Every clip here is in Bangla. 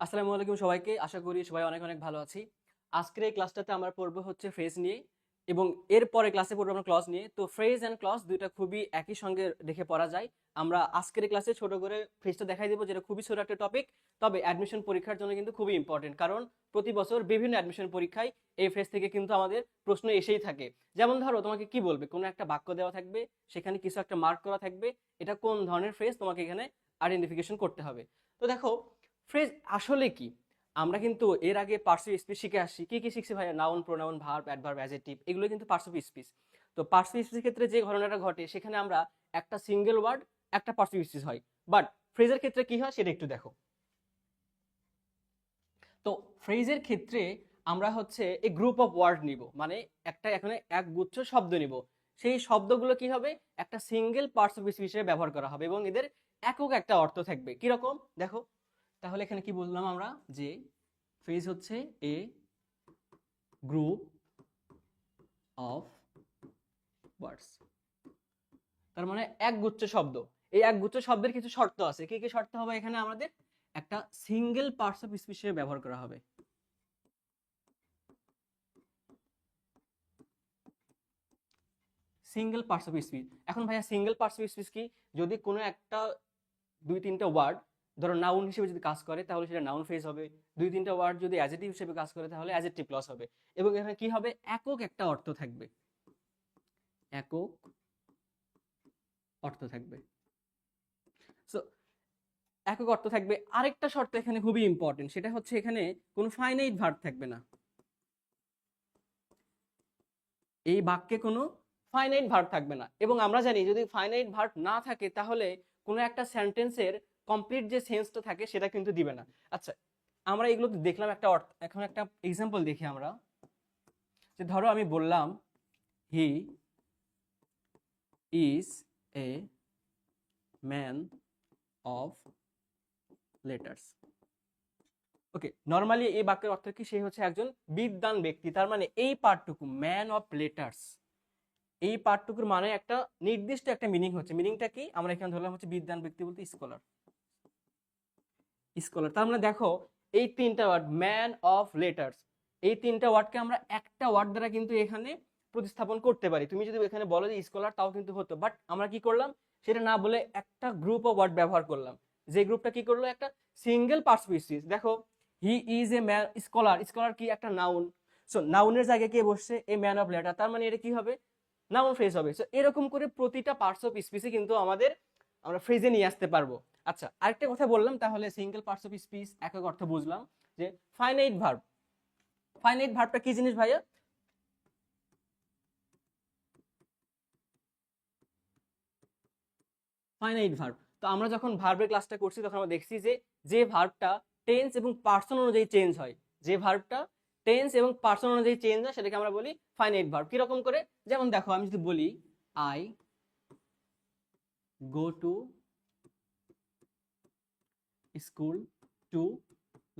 আসসালামু আলাইকুম সবাইকে। আশা করি সবাই অনেক অনেক ভালো আছি। আজকের এই ক্লাসটাতে আমরা পড়বো হচ্ছে ফ্রেজ নিয়ে এবং এর পরে ক্লাসে পড়বো আমরা ক্লজ নিয়ে। তো ফ্রেজ অ্যান্ড ক্লজ দুইটা খুবই একই সঙ্গে দেখে পড়া যায়। আমরা আজকের এই ক্লাসে ছোট করে ফ্রেজটা দেখাই দেবো, যেটা খুবই ছোট একটা টপিক, তবে অ্যাডমিশন পরীক্ষার জন্য কিন্তু খুবই ইম্পর্টেন্ট। কারণ প্রতি বছর বিভিন্ন অ্যাডমিশন পরীক্ষায় এই ফ্রেজ থেকে কিন্তু আমাদের প্রশ্ন এসেই থাকে। যেমন ধরো, তোমাকে কি বলবে, কোনো একটা বাক্য দেওয়া থাকবে, সেখানে কিছু একটা মার্ক করা থাকবে, এটা কোন ধরনের ফ্রেজ তোমাকে এখানে আইডেন্টিফিকেশন করতে হবে। তো দেখো, ফ্রেজ আসলে কি। আমরা কিন্তু এর আগে পার্টস অফ স্পিচ শিখে আসছি। কি কি শিখছি ভাইয়া? Noun, pronoun, verb, adverb, adjective, এগুলো কিন্তু পার্টস অফ স্পিচ। তো পার্টস অফ স্পিচের ক্ষেত্রে যে ঘটনাটা ঘটে, সেখানে আমরা একটা সিঙ্গেল ওয়ার্ড, একটা পার্টস অফ স্পিচ হয়। বাট ফ্রেজের ক্ষেত্রে কি হয় সেটা একটু দেখো। তো ফ্রেজের ক্ষেত্রে আমরা হচ্ছে এই গ্রুপ অফ ওয়ার্ড নিব, মানে একটা এখানে এক গুচ্ছ শব্দ নিব। সেই শব্দগুলো কি হবে, একটা সিঙ্গেল পার্টস অফ স্পিচ হিসেবে ব্যবহার করা হবে এবং এদের একক একটা অর্থ থাকবে। কিরকম দেখো, তাহলে এখানে কি বললাম আমরা, যে ফ্রেজ হচ্ছে এ গ্রুপ অফ ওয়ার্ডস, তার মানে একগুচ্ছ শব্দ। এই একগুচ্ছ শব্দের কিছু শর্ত আছে। কি কি শর্ত হবে এখানে? আমাদের একটা সিঙ্গেল পার্টস অফ স্পিচ হিসেবে ব্যবহার করা হবে। Single parts of speech. এখন ভাইয়া সিঙ্গেল পার্টস অফ স্পিচ কি? যদি কোনো একটা দুই তিনটা ওয়ার্ড ধরো নাউন হিসেবে যদি কাজ করে, তাহলে সেটা নাউন ফ্রেজ হবে। দুই তিনটা ওয়ার্ড যদি অ্যাডজেক্টিভ হিসেবে কাজ করে, তাহলে অ্যাডজেক্টিভ ক্লজ হবে। এবং এখানে কি হবে, একক একটা অর্থ থাকবে, একক অর্থ থাকবে। সো একক অর্থ থাকবে। আরেকটা শর্ত এখানে খুবই ইম্পর্টেন্ট, সেটা হচ্ছে এখানে কোনো ফাইনাইট ভার্ব থাকবে না। এই বাক্যে কোনো ফাইনাইট ভার্ব থাকবে না। এবং আমরা জানি যদি ফাইনাইট ভার্ব না থাকে, তাহলে কোনো একটা সেন্টেন্সের কমপ্লিট যে সেন্সটা থাকে সেটা কিন্তু দিবে না। আচ্ছা, আমরা এগুলো দেখলাম একটা অর্থ। এখন একটা এক্সাম্পল দেখি আমরা, যে ধরো আমি বললাম হি is a man of letters. Okay, normally এই বাক্যের অর্থ কি? সে হচ্ছে একজন বিদ্বান ব্যক্তি। তার মানে এই পার্টটুকু ম্যান অফ লেটার্স, এই পার্টটুকুর মানে একটা নির্দিষ্ট একটা মিনিং হচ্ছে। মিনিংটা কি? আমরা এখানে ধরলাম হচ্ছে বিদ্বান ব্যক্তি বলতে স্কলার। স্কলার তার মানে দেখো, এই তিনটা ওয়ার্ড ম্যান অফ লেটার্স, এই তিনটা ওয়ার্ডকে আমরা একটা ওয়ার্ড দ্বারা কিন্তু এখানে প্রতিস্থাপন করতে পারি। তুমি যদি এখানে বলো যে স্কলার, তাও কিন্তু হতো। বাট আমরা কি করলাম, সেটা না বলে একটা গ্রুপ অফ ওয়ার্ড ব্যবহার করলাম। যে গ্রুপটা কি করলো, একটা সিঙ্গেল পার্টস অফ স্পিচ। দেখো, he is a man scholar, scholar কি? একটা নাউন। সো নাউনের জায়গায় কে বসছে? এ ম্যান অফ লেটার, তার মানে এটা কি হবে, নাউন ফ্রেজ হবে। সো এরকম করে প্রতিটা পার্টস অফ স্পিচে কিন্তু আমাদের আমরা ফ্রেজে নিয়ে আসতে পারবো। আচ্ছা, আরেকটা কথা বললাম, তাহলে সিঙ্গেল পার্টস অফ স্পিচ একক অর্থ বুঝলাম। যে ফাইনাইট ভার্ব, ফাইনাইট ভার্বটা কি জিনিস ভাইয়া? Finite verb. তো আমরা যখন ভার্বের ক্লাসটা করছি, তখন আমরা দেখছি যে যে ভার্বটা টেন্স এবং পার্সন অনুযায়ী চেঞ্জ হয়, যে ভার্বটা টেন্স এবং পার্সন অনুযায়ী চেঞ্জ হয়, সেটাকে আমরা বলি ফাইনাইট ভার্ব। কিরকম করে? যেমন দেখো, আমি যদি বলি I go to school to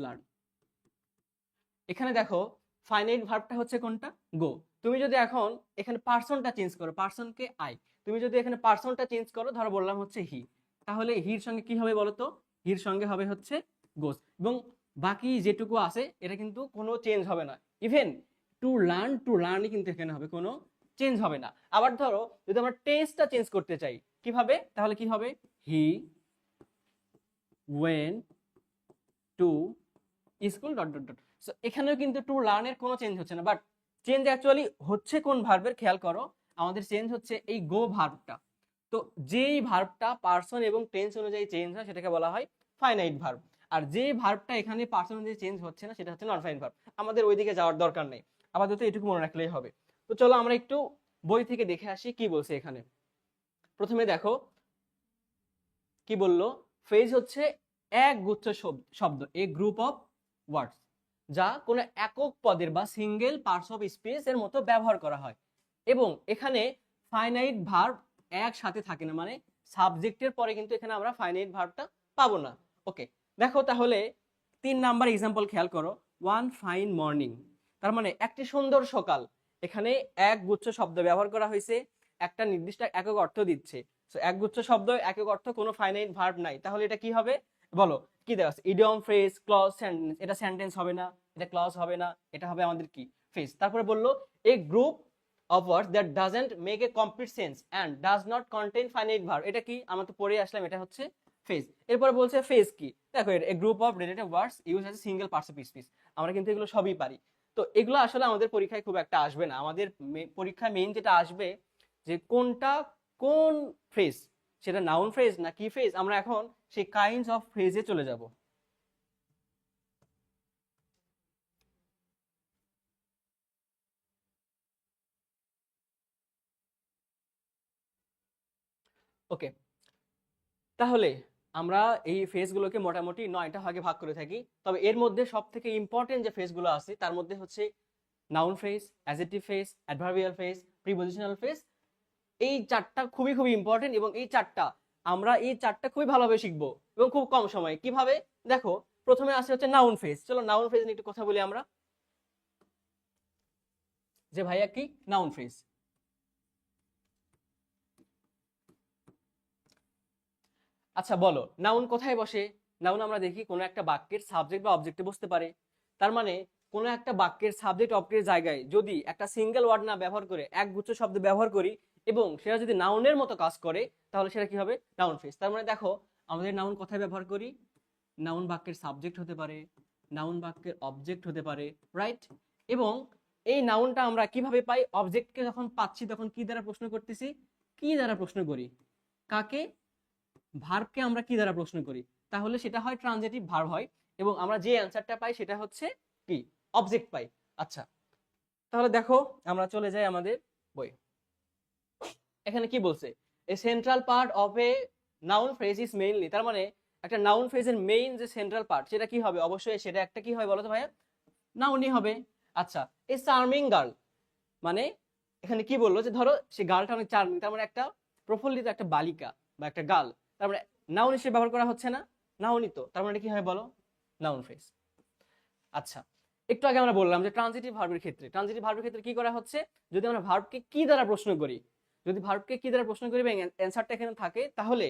learn, এখানে দেখো ফাইনাইট ভার্বটা হচ্ছে কোনটা? গো। তুমি যদি এখন এখানে পার্সনটা চেঞ্জ করো, পার্সনকে আই, তুমি যদি এখানে পার্সনটা চেঞ্জ করো, ধরো বললাম হচ্ছে হি, তাহলে হির সঙ্গে কি হবে বলো তো? হির সঙ্গে হবে হচ্ছে গোস। এবং বাকি যেটুকু আছে এটা কিন্তু কোনো চেঞ্জ হবে না। ইভেন টু লার্নই কিন্তু এখানে হবে, কোনো চেঞ্জ হবে না। আবার ধরো যদি আমরা টেন্সটা চেঞ্জ করতে চাই, কিভাবে? তাহলে কি হবে, he went to school dot dot dot. So এখানেও কিন্তু টু লার্নের কোনো চেঞ্জ হচ্ছে না। বাট চেঞ্জ অ্যাকচুয়ালি হচ্ছে কোন ভার্বের? খেয়াল করো, আমাদের চেঞ্জ হচ্ছে এই গো ভার্বটা। তো যেই ভার্বটা পার্সন এবং টেন্স অনুযায়ী চেঞ্জ হয়, সেটাকে বলা হয় ফাইনাইট ভার্ব। আর যে ভার্বটা এখানে পার্সন অনুযায়ী চেঞ্জ হচ্ছে না, সেটা হচ্ছে নন ফাইনাইট ভার্ব। আমাদের ওইদিকে যাওয়ার দরকার নেই, আপাতত এটুকু মনে রাখলেই হবে। তো চলো আমরা একটু বই থেকে দেখে আসি কি বলছে এখানে। প্রথমে দেখো কি বললো, ফ্রেজ হচ্ছে এক গুচ্ছ শব্দ, এ গ্রুপ অফ ওয়ার্ডস, যা কোনো একক পদের বা সিঙ্গেল পার্টস অফ স্পিচ এর মতো ব্যবহার করা হয়। এবং এখানে ফাইনাইট ভার্ব একসাথে থাকে না, মানে সাবজেক্টের পরে কিন্তু এখানে আমরা ফাইনাইট ভার্বটা পাবো না। ওকে, দেখো তাহলে 3 নাম্বার এক্সাম্পল খেয়াল করো, ওয়ান ফাইন মর্নিং, তার মানে একটি সুন্দর সকাল। এখানে এক গুচ্ছ শব্দ ব্যবহার করা হয়েছে, একটা নির্দিষ্ট একক অর্থ দিচ্ছে। সো একগুচ্ছ শব্দ, একক অর্থ, কোনো ফাইনাইট ভার্ব নাই, তাহলে এটা কি হবে? বলো কি দেওয়া আছে, ইডিয়ম, ফ্রেজ, ক্লজ, সেন্টেন্স। এটা সেন্টেন্স হবে না, এটা ক্লজ হবে না, এটা হবে আমাদের কি ফ্রেজ। তারপরে বললো এ group of words that doesn't make a complete sense and does not contain finite verb। এটা কি আমরা তো পড়ে আসলাম, এটা হচ্ছে ফেজ। এরপরে বলছে ফেজ কি, দেখো এ group of related words use as a single participle speech. আমরা কিন্তু এগুলো সবই পারি। তো এগুলো আসলে আমাদের পরীক্ষায় খুব একটা আসবে না। আমাদের পরীক্ষায় মেইন যেটা আসবে যে কোনটা কোন ফ্রেজ, সেটা নাউন ফ্রেজ না কি ফ্রেজ। আমরা এখন সেই কাইন্ডস অফ ফ্রেজে চলে যাব। ওকে, তাহলে আমরা এই ফেজগুলোকে মোটামুটি 9টা ভাগে ভাগ করে থাকি। তবে এর মধ্যে সব থেকে ইম্পর্টেন্ট যে ফেজগুলো আছে তার মধ্যে হচ্ছে noun phrase, adjective phrase, adverbial phrase, prepositional phrase. এই চারটা খুবই খুবই ইম্পর্টেন্ট এবং এই চারটা খুবই ভালোভাবে শিখবো এবং খুব কম সময়ে। কিভাবে দেখো, প্রথমে আসে হচ্ছে নাউন ফ্রেজ। চলো নাউন ফ্রেজ নিয়ে একটু কথা বলি আমরা, যে ভাইয়া কি নাউন ফ্রেজ। আচ্ছা বলো, নাউন কোথায় বসে? নাউন আমরা দেখি কোনো একটা বাক্যের সাবজেক্ট বা অবজেক্টে বসতে পারে। তার মানে কোনো একটা বাক্যের সাবজেক্ট অবজেক্টের জায়গায় যদি একটা সিঙ্গেল ওয়ার্ড না ব্যবহার করে একগুচ্ছ শব্দ ব্যবহার করি এবং সেটা যদি নাউনের মতো কাজ করে, তাহলে সেটা কি হবে? Noun phrase. তার মানে দেখো, আমাদের নাউন কোথায় ব্যবহার করি? নাউন বাক্যের সাবজেক্ট হতে পারে, নাউন বাক্যের অবজেক্ট হতে পারে, রাইট? এবং এই নাউনটা আমরা কিভাবে পাই? অবজেক্টকে যখন পাচ্ছি তখন কি দ্বারা প্রশ্ন করতেছি? কি দ্বারা প্রশ্ন করি? কাকে? ভার্বকে আমরা কি দ্বারা প্রশ্ন করি? তাহলে সেটা হয় ট্রানজিটিভ ভার্ব হয় এবং আমরা যে অ্যান্সারটা পাই সেটা হচ্ছে কি? অবজেক্ট পাই। আচ্ছা, তাহলে দেখো আমরা চলে যাই আমাদের বই। এখানে কি বলছে? A central part of a noun phrase is mainly. তার মানে একটা নাউন ফ্রেজের মেইন যে সেন্ট্রাল পার্ট সেটা কি হবে? অবশ্যই সেটা একটা কি হয় বলো তো ভাইয়া? নাউনই হবে। আচ্ছা, এ চার্মিং গার্ল, মানে এখানে কি বললো যে ধরো সে গার্লটা অনেক চার্মিং, তার মানে একটা প্রফুল্লিত একটা বালিকা বা একটা গার্ল। তার মানে নাউন হিসেবে ব্যবহার করা হচ্ছে না? নাউনই তো, তার মানে কি হয় বলো? Noun phrase. আচ্ছা, একটু আগে আমরা বললাম যে ট্রানজিটিভ ভার্বের ক্ষেত্রে কি করা হচ্ছে? যদি আমরা ভার্বকে কি দ্বারা প্রশ্ন করি, যদি ভার্বকে কি দ্বারা প্রশ্ন করি এবং অ্যান্সারটা এখানে থাকে, তাহলে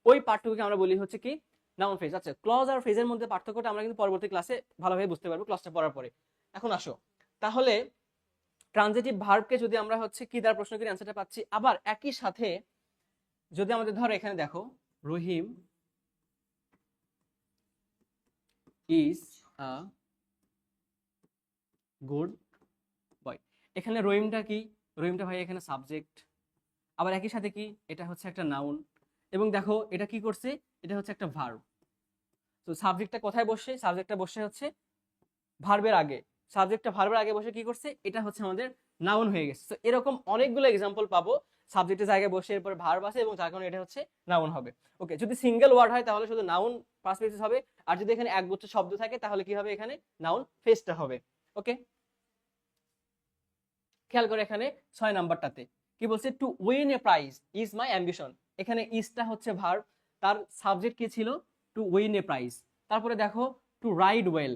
ওই পার্টটুকুকে আমরা বলি হচ্ছে কি? Noun phrase. আচ্ছা, ক্লজ আর ফ্রেজের মধ্যে পার্থক্যটা আমরা কিন্তু পরবর্তী ক্লাসে ভালোভাবে বুঝতে পারবো, ক্লাসটা পড়ার পরে। এখন আসো, তাহলে ট্রানজিটিভ ভার্বকে যদি আমরা হচ্ছে কি দ্বারা প্রশ্ন করি, অ্যান্সারটা পাচ্ছি। আবার একই সাথে যদি আমাদের ধরো এখানে দেখো, রহিম ইজ আ গুড বয়। এখানে রহিমটা কি? রহিমটা ভাই এখানে সাবজেক্ট। আবার একই সাথে কি, এটা হচ্ছে একটা নাউন। এবং দেখো এটা কি করছে, এটা হচ্ছে একটা ভার্ব। তো সাবজেক্টটা কোথায় বসে? সাবজেক্টটা বসে হচ্ছে ভার্বের আগে। সাবজেক্টটা ভার্বের আগে বসে কি করছে? এটা হচ্ছে আমাদের নাউন হয়ে গেছে। তো এরকম অনেকগুলো এক্সাম্পল পাবো, সাবজেক্টের জায়গায় বসে এরপরে ভার্ব আছে এবং যার কারণে এটা হচ্ছে নাউন হবে। ওকে, যদি সিঙ্গেল ওয়ার্ড হয় তাহলে শুধু নাউন পাস্ট বেসিস হবে, আর যদি এখানে একগুচ্ছ শব্দ থাকে তাহলে কি হবে? এখানে নাউন ফেজটা হবে। ওকে, খেয়াল করে এখানে 6 নাম্বারটাতে কি বলছে? To win a prize is my ambition. এখানে ইজটা হচ্ছে ভার্ব, তার সাবজেক্ট কি ছিল? To win a prize. তারপরে দেখো টু রাইড ওয়েল,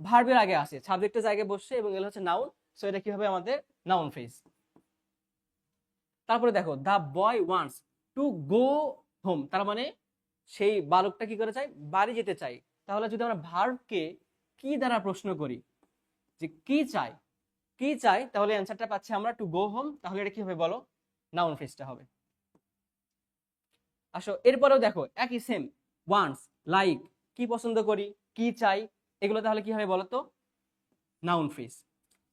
ভার্বের আগে আসে, সাবজেক্টের জায়গায় বসছে এবং এগুলো হচ্ছে নাউন। সো এটা কি হবে? আমাদের নাউন ফ্রেজ। তারপরে দেখো দা বয় ওয়ান্টস টু গো হোম, তার মানে সেই বালকটা কি করে চাই? বাড়ি যেতে চাই। তাহলে যদি আমরা ভার্বকে কি দ্বারা প্রশ্ন করি যে কি চাই, কি চাই, তাহলে অ্যান্সারটা পাচ্ছি আমরা টু গো হোম। তাহলে এটা কি হবে বলো? নাউন ফ্রেজটা হবে। আসো এরপরেও দেখো একই সেম, ওয়ান্টস, লাইক, কি পছন্দ করি, কি চাই, এগুলো তাহলে কি হবে বলো তো? Noun phrase.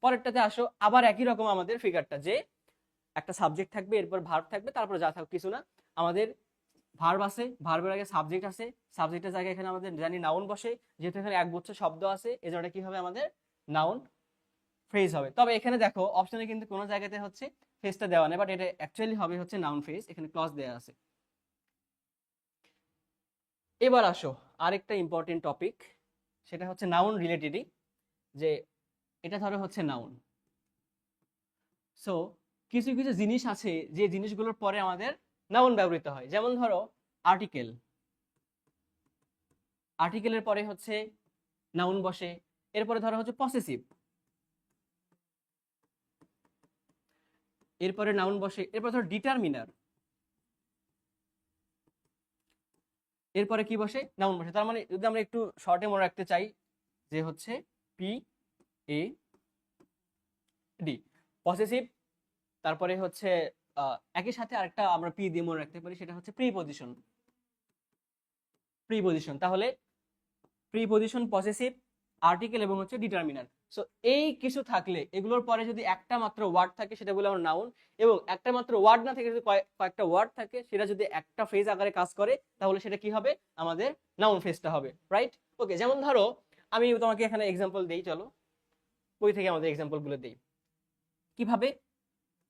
পরেরটাতে আসো, আবার একই রকম আমাদের ফিগারটা, যে একটা সাবজেক্ট থাকবে, এরপর ভার্ব থাকবে, তারপরে যা থাকবে কিছু না, আমাদের ভার্ব আছে, ভার্বের আগে সাবজেক্ট আছে, সাবজেক্টের জায়গায় এখানে আমাদের জানি নাউন বসে। যেহেতু এখানে একগুচ্ছ শব্দ আছে, এজন্য কি হবে? আমাদের নাউন ফ্রেজ হবে। তবে এখানে দেখো অপশনে কিন্তু কোনো জায়গাতে হচ্ছে ফ্রেজটা দেওয়া নেই, বাট এটা অ্যাকচুয়ালি হবে হচ্ছে নাউন ফ্রেজ, এখানে ক্লজ দেওয়া আছে। এবার আসো আরেকটা ইম্পর্টেন্ট টপিক, সেটা হচ্ছে নাউন রিলেটেডই। যে এটা ধরো হচ্ছে নাউন। সো কিছু কিছু জিনিস আছে যে জিনিসগুলোর পরে আমাদের নাউন ব্যবহৃত হয়। যেমন ধরো আর্টিকেল, আর্টিকেলের পরে হচ্ছে নাউন বসে। এরপরে ধরো হচ্ছে পসেসিভ, এরপরে নাউন বসে। এরপর ধরো ডিটারমিনার, এরপরে কি বসে, নাউন বসে। তার মানে যদি আমরা একটু শর্টে মনে রাখতে চাই যে হচ্ছে পি এ ডি পসেসিভ, তারপরে হচ্ছে একই সাথে আরেকটা আমরা পি দিয়ে মনে রাখতে পারি, সেটা হচ্ছে প্রিপজিশন। প্রিপজিশন তাহলে প্রিপজিশন, পসেসিভ, আর্টিকেল এবং হচ্ছে ডিটারমিনার। সো এই কিছু থাকলে এগুলোর পরে যদি একটা মাত্র ওয়ার্ড থাকে সেটা বলে আমরা নাউন, এবং একটা মাত্র ওয়ার্ড না থেকে যদি কয়েকটা ওয়ার্ড থাকে সেটা যদি একটা ফ্রেজ আকারে কাজ করে তাহলে সেটা কি হবে, আমাদের নাউন ফ্রেজটা হবে, রাইট? ওকে, যেমন ধরো আমি তোমাকে এখানে এক্সাম্পল দেই, চলো বই থেকে আমাদের এক্সাম্পল গুলো দেই। কিভাবে,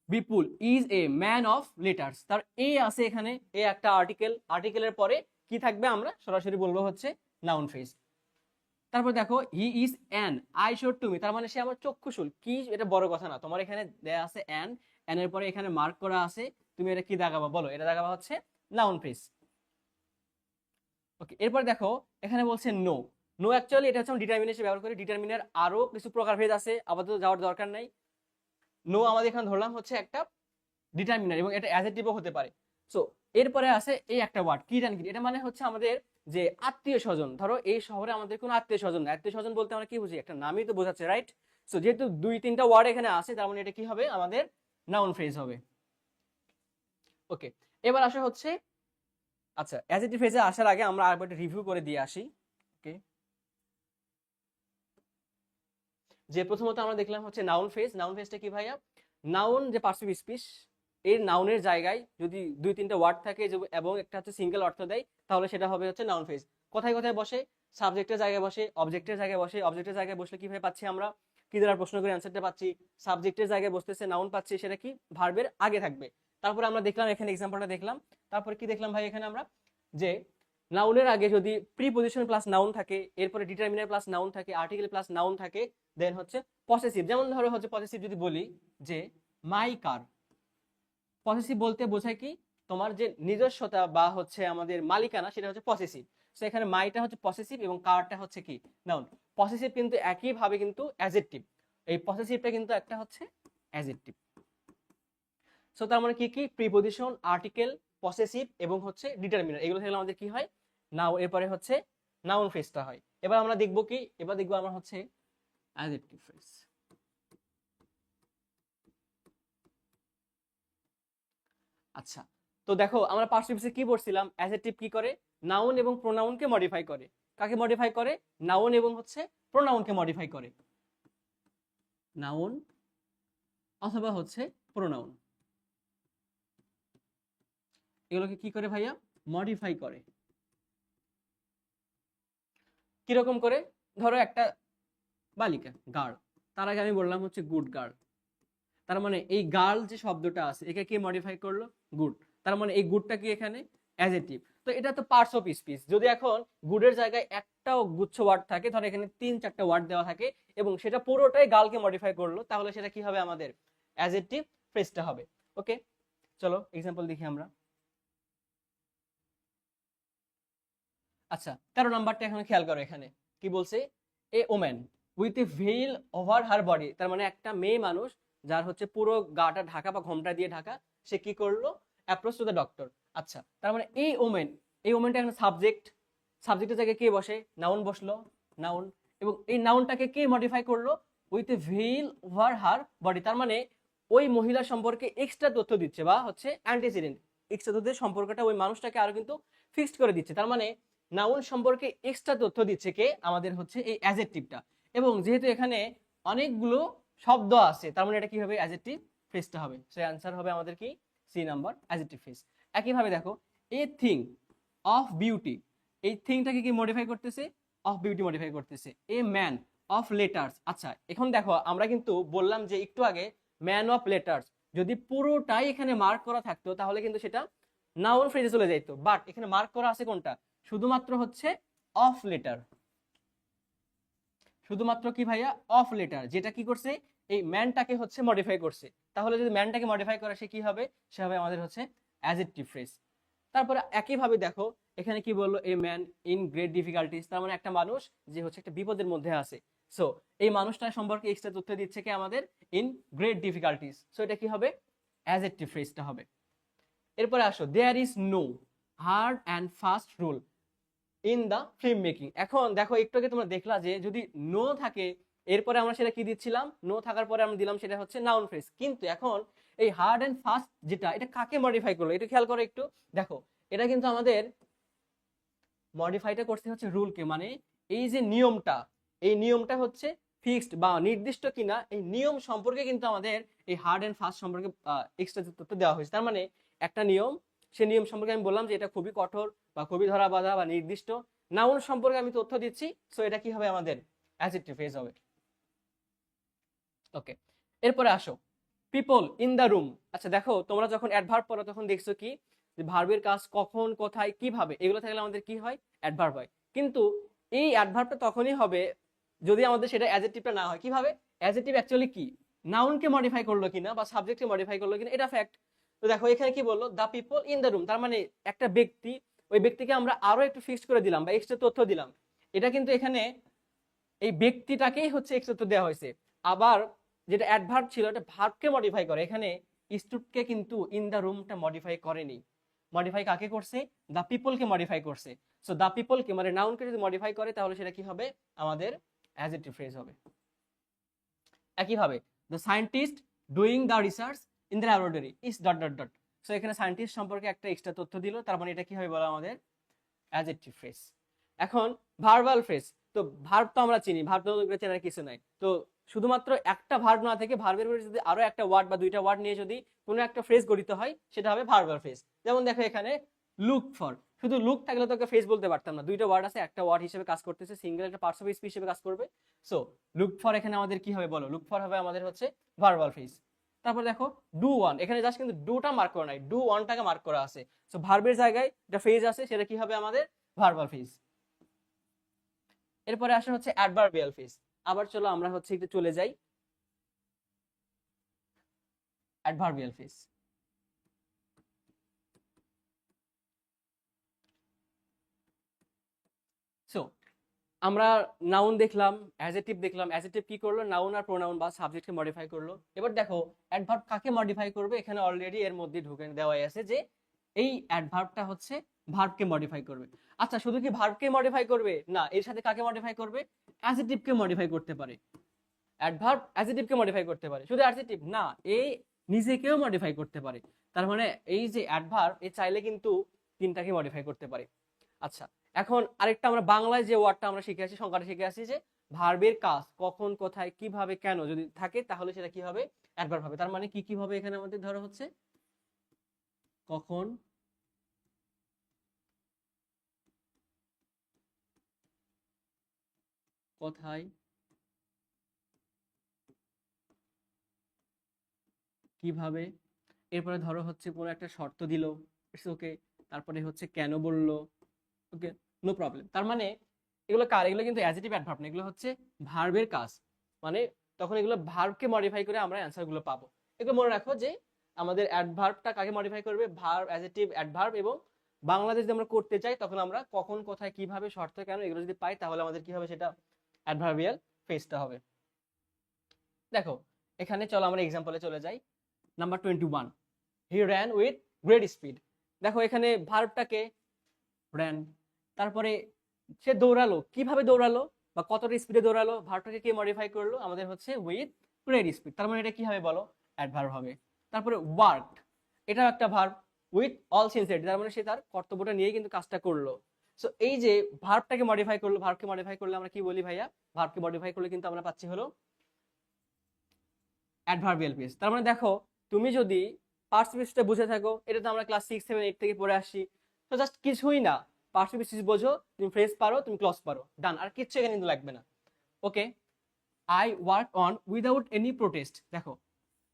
Bipul is a man of letters, তার এ আছে এখানে, এ একটা আর্টিকেল, আর্টিকেলের পরে কি থাকবে, আমরা সরাসরি বলবো হচ্ছে নাউন ফ্রেজ। তারপর দেখো he is an I showed to me, তার মানে সে আমার চক্ষুশূল। কি, এটা বড় কথা না, তোমার এখানে দেয়া আছে অ্যান, অ্যান এর পরে এখানে মার্ক করা আছে, তুমি এটা কি দাগাবা বলো, এটা দাগাবা হচ্ছে নাউন ফ্রেজ। ওকে, এরপর দেখো এখানে বলছে নো, নো অ্যাকচুয়ালি এটা হচ্ছে আমরা ডিটারমিনেশন ব্যবহার করি। ডিটারমিনার আরো কিছু প্রকারভেদ আছে, আপাতত যাওয়ার দরকার নাই। নো আমাদের এখানে ধরলাম হচ্ছে একটা ডিটারমিনার এবং এটা অ্যাডজেক্টিভও হতে পারে। সো এরপরে আছে এই একটা ওয়ার্ড কিট অ্যান্ড কিট, এটা মানে হচ্ছে আমাদের যে আত্মীয় স্বজন। ধরো এই শহরে আমাদের কোনো আত্মীয় স্বজন না, আত্মীয় স্বজন বলতে আমরা কি বুঝি, একটা নামই তো বোঝাচ্ছে, রাইট? সো যেহেতু দুই তিনটা ওয়ার্ড এখানে আছে তার মানে এটা কি হবে, আমাদের নাউন ফ্রেজ হবে। ওকে, এবার আসা হচ্ছে, আচ্ছা অ্যাডজেক্টিভ ফ্রেজে আসার আগে আমরা আরেকবার একটা রিভিউ করে দিয়ে আসি। ওকে, যে প্রথমত আমরা দেখলাম হচ্ছে নাউন ফ্রেজ। নাউন ফ্রেজটা কি ভাইয়া, নাউন যে পার্সিভ স্পিচ, এর নাউনের জায়গায় যদি দুই তিনটা ওয়ার্ড থাকে এবং একটা হচ্ছে সিঙ্গেল অর্থ দেয় তাহলে সেটা হবে হচ্ছে নাউন ফ্রেজ। কোথায় কোথায় বসে, সাবজেক্টের জায়গায় বসে, অবজেক্টের জায়গায় বসে। অবজেক্টের জায়গায় বসলে কিভাবে পাচ্ছি আমরা, কি দ্বারা প্রশ্ন করে অ্যান্সারটা পাচ্ছি। সাবজেক্টের জায়গায় বসতেছে নাউন পাচ্ছি, সেটা কি ভার্বের আগে থাকবে। তারপরে আমরা দেখলাম এখানে এক্সাম্পলটা দেখলাম, তারপরে কি দেখলাম ভাই এখানে আমরা, যে নাউনের আগে যদি প্রিপজিশন প্লাস নাউন থাকে, এরপরে ডিটারমিনার প্লাস নাউন থাকে, আর্টিকেল প্লাস নাউন থাকে, দেন হচ্ছে পসেসিভ। যেমন ধরো হচ্ছে পসেসিভ যদি বলি যে মাই কার, পসেসিভ বলতে বোঝায় কি, তোমার যে নিজস্বতা বা হচ্ছে আমাদের মালিকানা সেটা হচ্ছে পসেসিভ। সো এখানে মাইটা হচ্ছে পসেসিভ এবং কারটা হচ্ছে কি নাউন। পসেসিভ কিন্তু একই ভাবে কিন্তু অ্যাডজেক্টিভ, এই পসেসিভটা কিন্তু একটা হচ্ছে অ্যাডজেক্টিভ। সো তার মানে কি কি, প্রিপজিশন, আর্টিকেল, পসেসিভ এবং হচ্ছে ডিটারমিনার, এগুলো থাকলে আমাদের কি হয়, নাও এরপরে হচ্ছে নাউন ফ্রেজটা হয়। এবার আমরা দেখবো কি, এবার দেখবো আমরা হচ্ছে অ্যাডজেক্টিভ ফ্রেজ। আচ্ছা, তো দেখো আমরা পার্সিভিসে কি পড়ছিলাম, অ্যাডজেক্টিভ কি করে, নাউন এবং প্রোনাউনকে মডিফাই করে। কাকে মডিফাই করে, নাউন এবং হচ্ছে প্রোনাউনকে মডিফাই করে, নাউন অথবা হচ্ছে প্রোনাউন, এগুলোকে কি করে ভাইয়া, মডিফাই করে। কিরকম করে, ধরো একটা বালিকা গার্ল, তার আগে আমি বললাম হচ্ছে গুড গার্ল, তার মানে এই গার্ল যে শব্দটা আছে একে কে মডিফাই করলো, গুড। তার মানে এই গুডটা কি এখানে অ্যাডজেক্টিভ। তো এটা তো পার্টস অফ স্পিচ, যদি এখন গুডের জায়গায় একটাও গুচ্ছ ওয়ার্ড থাকে, ধর এখানে 3-4টা ওয়ার্ড দেওয়া থাকে এবং সেটা পুরোটাই গার্লকে মডিফাই করলো, তাহলে সেটা কি হবে, আমাদের অ্যাডজেক্টিভ ফ্রেজটা হবে। ওকে, চলো এক্সাম্পল দেখি আমরা। আচ্ছা 13 নাম্বারটা এখন খেয়াল করো, এখানে কি বলছে, a woman with a veil over her body, তার মানে একটা মেয়ে মানুষ যার হচ্ছে পুরো গাটা ঢাকা বা ঘোমটা দিয়ে ঢাকা, সে কি করলো, অ্যাপ্রোচ টু দ্য ডক্টর। আচ্ছা, তার মানে এই ওমেন, এই ওমেনটা এখন সাবজেক্ট, সাবজেক্টের জায়গায় কে বসে, নাউন বসলো, নাউন, এবং এই নাউনটাকে কে মডিফাই করলো, with a veil over her body, তার মানে ওই মহিলা সম্পর্কে এক্সট্রা তথ্য দিচ্ছে বা হচ্ছে অ্যান্টিসিডেন্ট, এক্সট্রা তথ্যের সম্পর্কটা ওই মানুষটাকে আরো কিন্তু ফিক্সড করে দিচ্ছে। তার মানে নাউন সম্পর্কে এক্সট্রা তথ্য দিচ্ছে কে, আমাদের হচ্ছে এই অ্যাডজেক্টিভটা। এবং যেহেতু এখানে অনেকগুলো শব্দ আছে তার মানে এটা কি হবে, অ্যাডজেক্টিভ ফ্রেজটা হবে। সো অ্যানসার হবে আমাদের কি, সি নাম্বার, অ্যাডজেক্টিভ ফ্রেজ। একইভাবে দেখো এ থিং অফ বিউটি, এই থিংটাকে কি মডিফাই করতেছে, অফ বিউটি মডিফাই করতেছে। এ ম্যান অফ লেটার্স, আচ্ছা এখন দেখো আমরা কিন্তু বললাম যে একটু আগে ম্যান অফ লেটার্স, যদি পুরোটাই এখানে মার্ক করা থাকতো তাহলে কিন্তু সেটা নাউন ফ্রেজে চলে যাইতো, বাট এখানে মার্ক করা আছে কোনটা, শুধুমাত্র হচ্ছে অফ লেটার, শুধুমাত্র কি ভাইয়া, অফ লেটার, যেটা কি করছে এই ম্যানটাকে হচ্ছে মডিফাই করছে। তাহলে যদি ম্যানটাকে মডিফাই করে সে কি হবে, সে হবে আমাদের হচ্ছে অ্যাডজেক্টিভ ফ্রেজ। তারপরে একইভাবে দেখো এখানে কি বললো, এ ম্যান ইন গ্রেট ডিফিকাল্টিস, তার মানে একটা মানুষ যে হচ্ছে একটা বিপদের মধ্যে আছে। সো এই মানুষটা সম্পর্কে এক্সট্রা তথ্য দিচ্ছে কি আমাদের, ইন গ্রেট ডিফিকাল্টিস। সো এটা কি হবে, অ্যাডজেক্টিভ ফ্রেজটা হবে। এরপরে আসো there is no hard and fast rule, in the film making. এখন দেখো একটু আগে তোমরা দেখলা যে যদি নো থাকে এরপরে আমরা সেটা কি দিচ্ছিলাম, নো থাকার পরে আমরা দিলাম সেটা হচ্ছে নাউন ফ্রেজ। কিন্তু এখন এই হার্ড অ্যান্ড ফাস্ট যেটা, এটা কাকে মডিফাই করলো এটা খেয়াল করো একটু। দেখো এটা কিন্তু আমাদের মডিফাইটা করতে হচ্ছে রুলকে, মানে এই যে নিয়মটা, এই নিয়মটা হচ্ছে ফিক্সড বা নির্দিষ্ট কিনা এই নিয়ম সম্পর্কে কিন্তু আমাদের এই হার্ড অ্যান্ড ফাস্ট সম্পর্কে এক্সট্রা তথ্য দেওয়া হয়েছে। তার মানে একটা নিয়ম, সে নিয়ম সম্পর্কে আমি বললাম যে এটা খুবই কঠোর বা খুবই ধরা বাঁধা বা নির্দিষ্ট। নাউন সম্পর্কে আমি তথ্য দিচ্ছি, সো এটা কি হবে আমাদের অ্যাডজেক্টিভ ফ্রেজ হবে। ওকে, এরপরে আসো পিপল ইন দ্য রুম। আচ্ছা দেখো তোমরা যখন অ্যাডভার্ব পড়ো তখন দেখছো কি যে ভার্বের কাজ কখন কোথায় কিভাবে এগুলো থাকলে আমাদের কি হয়, অ্যাডভার্ব হয়। কিন্তু এই অ্যাডভার্বটা তখনই হবে যদি আমাদের সেটা অ্যাডজেক্টিভটা না হয়। কিভাবে? অ্যাডজেক্টিভ অ্যাকচুয়ালি কি, নাউনকে মডিফাই করলো কিনা বা সাবজেক্টকে মডিফাই করলো কিনা, এটা ফ্যাক্ট। তো দেখো এখানে কি বললো, the people in the room, তার মানে একটা ব্যক্তি, ওই ব্যক্তিকে আমরা আরো একটু ফিক্সড করে দিলাম বা এক্সট্রা তথ্য দিলাম। এটা কিন্তু এখানে এই ব্যক্তিটাকেই হচ্ছে এক্সট্রা তথ্য দেওয়া হয়েছে। আবার যেটা অ্যাডভার্ব ছিল এটা ভার্বকে মডিফাই করে, এখানে স্টুডকে কিন্তু ইন দ্য রুমটা মডিফাই করেনি। মডিফাই কাকে করছে, দ্য পিপলকে মডিফাই করছে। সো দ্য পিপলকে মানে নাউনকে যদি মডিফাই করে তাহলে সেটা কি হবে, আমাদের অ্যাডজেক্টিভ ফ্রেজ হবে। একইভাবে the scientist doing the research in the laboratory is dot dot dot. So এখানে সায়েন্টিস্ট সম্পর্কে একটা এক্সট্রা তথ্য দিল, তার মানে এটা কি হবে বলা আমাদের অ্যাডজেক্টিভ ফ্রেজ। এখন ভার্বাল ফ্রেজ, তো ভার্ব তো আমরা চিনি, ভার্ব তো চেনার কিছু নাই। তো শুধুমাত্র একটা ভার্ব না থেকে ভার্বের পরে যদি আরো একটা ওয়ার্ড বা দুইটা ওয়ার্ড নিয়ে যদি কোনো একটা ফ্রেজ গঠিত হয় সেটা হবে ভার্বাল ফ্রেজ। যেমন দেখো এখানে লুক ফর, শুধু লুক থাকলে তো একটা ফ্রেজ বলতে পারতাম না, দুইটা ওয়ার্ড আছে, একটা ওয়ার্ড হিসেবে কাজ করতেছে, সিঙ্গেল একটা পার্টস অফ স্পিচ হিসেবে কাজ করবে। সো লুক ফর এখানে আমাদের কি হবে বলো, লুক ফর হবে আমাদের হচ্ছে ভার্বাল ফ্রেজ। তারপর দেখো ডু ওয়ান, এখানে জাস্ট কিন্তু ডুটা মার্ক করা নাই, ডু ওয়ানটাকে মার্ক করা আছে। সো ভার্বের জায়গায় একটা ফ্রেজ আছে, সেটা কি হবে আমাদের ভার্বাল ফ্রেজ। এরপরে আসে হচ্ছে অ্যাডভার্বিয়াল ফ্রেজ। আবার চলো আমরা হচ্ছে একটু চলে যাই অ্যাডভার্বিয়াল ফ্রেজ। সো আমরা নাউন দেখলাম, অ্যাডজেক্টিভ দেখলাম, অ্যাডজেক্টিভ কি করলো, নাউন আর প্রোনাউন বা সাবজেক্টকে মডিফাই করলো। এবার দেখো অ্যাডভার্ব কাকে মডিফাই করবে, এখানে অলরেডি এর মধ্যে ঢুকে দেওয়াই আছে যে এই অ্যাডভার্বটা হচ্ছে ভার্বকে মডিফাই করবে। আচ্ছা শুধু কি ভার্বকে মডিফাই করবে না, এর সাথে কাকে মডিফাই করবে, অ্যাডজেক্টিভকে মডিফাই করতে পারে। অ্যাডভার্ব অ্যাডজেক্টিভকে মডিফাই করতে পারে, শুধু অ্যাডজেক্টিভ না, এই নিজেকেও মডিফাই করতে পারে। তার মানে এই যে অ্যাডভার্ব এ চাইলে কিন্তু তিনটাকে মডিফাই করতে পারে। আচ্ছা এখন আরেকটা আমরা বাংলায় যে ওয়ার্ডটা আমরা শিখে আসি, সংখ্যাটা শিখে আসি যে ভার্বের কাজ কখন কোথায় কিভাবে কেন যদি থাকে তাহলে সেটা কি হবে, অ্যাডভার্ব হবে। তার মানে কি কি হবে এখানে আমাদের ধরো হচ্ছে কখন, কোথায়, কিভাবে, এরপরে ধরো হচ্ছে কোনো একটা শর্ত দিল, ইটস ওকে, তারপরে হচ্ছে কেন বললো, ওকে নো প্রবলেম। তার মানে এগুলো কার, এগুলো কিন্তু অ্যাডজেক্টিভ অ্যাডভার্ব না, এগুলো হচ্ছে ভার্বের কাজ। মানে তখন এগুলো ভার্বকে মডিফাই করে আমরা অ্যান্সার গুলো পাবো। এগুলো মনে রাখো যে আমাদের অ্যাডভার্বটা কাকে মডিফাই করবে, ভার্ব, অ্যাডজেক্টিভ, অ্যাডভার্ব। এবং বাংলাদেশ যদি আমরা করতে চাই তখন আমরা কখন কোথায় কিভাবে শর্ত কেন এগুলো যদি পাই তাহলে আমাদের কি হবে, সেটা অ্যাডভার্বিয়াল ফ্রেজটা হবে। দেখো এখানে চলো আমরা এক্সাম্পলে চলে যাই। Number 21, he ran with great speed. দেখো এখানে ভার্বটাকে র্যান, তারপরে সে দৌড়ালো, কিভাবে দৌড়ালো বা কতটা স্পিডে দৌড়ালো, ভার্বটাকে কে মডিফাই করলো, আমাদের হচ্ছে উইথ গ্রেট স্পিড। তার মানে এটা কি হবে বলো, অ্যাডভার্ব হবে। তারপরে ওয়ার্কড, এটাও একটা ভার্ব, উইথ অল সিনসিয়ারিটি, তার মানে সে তার কর্তব্যটা নিয়ে কিন্তু কাজটা করলো। সো এই যে ভার্বটাকে মডিফাই করলো, ভার্বকে মডিফাই করলে আমরা কি বলি ভাইয়া, ভার্বকে মডিফাই করলে কিন্তু আমরা পাচ্ছি হলো অ্যাডভার্বিয়াল ফ্রেজ। তার মানে দেখো তুমি যদি পার্টিসিপেশনটা বুঝে থাকো, এটা তো আমরা ক্লাস 6, 7, 8 থেকে পড়ে আসছি, তো জাস্ট কিছুই না, পার্টিসিপেশন বোঝো, তুমি ফ্রেজ পারো, তুমি ক্লজ পারো, ডান, আর কিচ্ছু এখানে কিন্তু লাগবে না। Okay, I work on without any protest. দেখো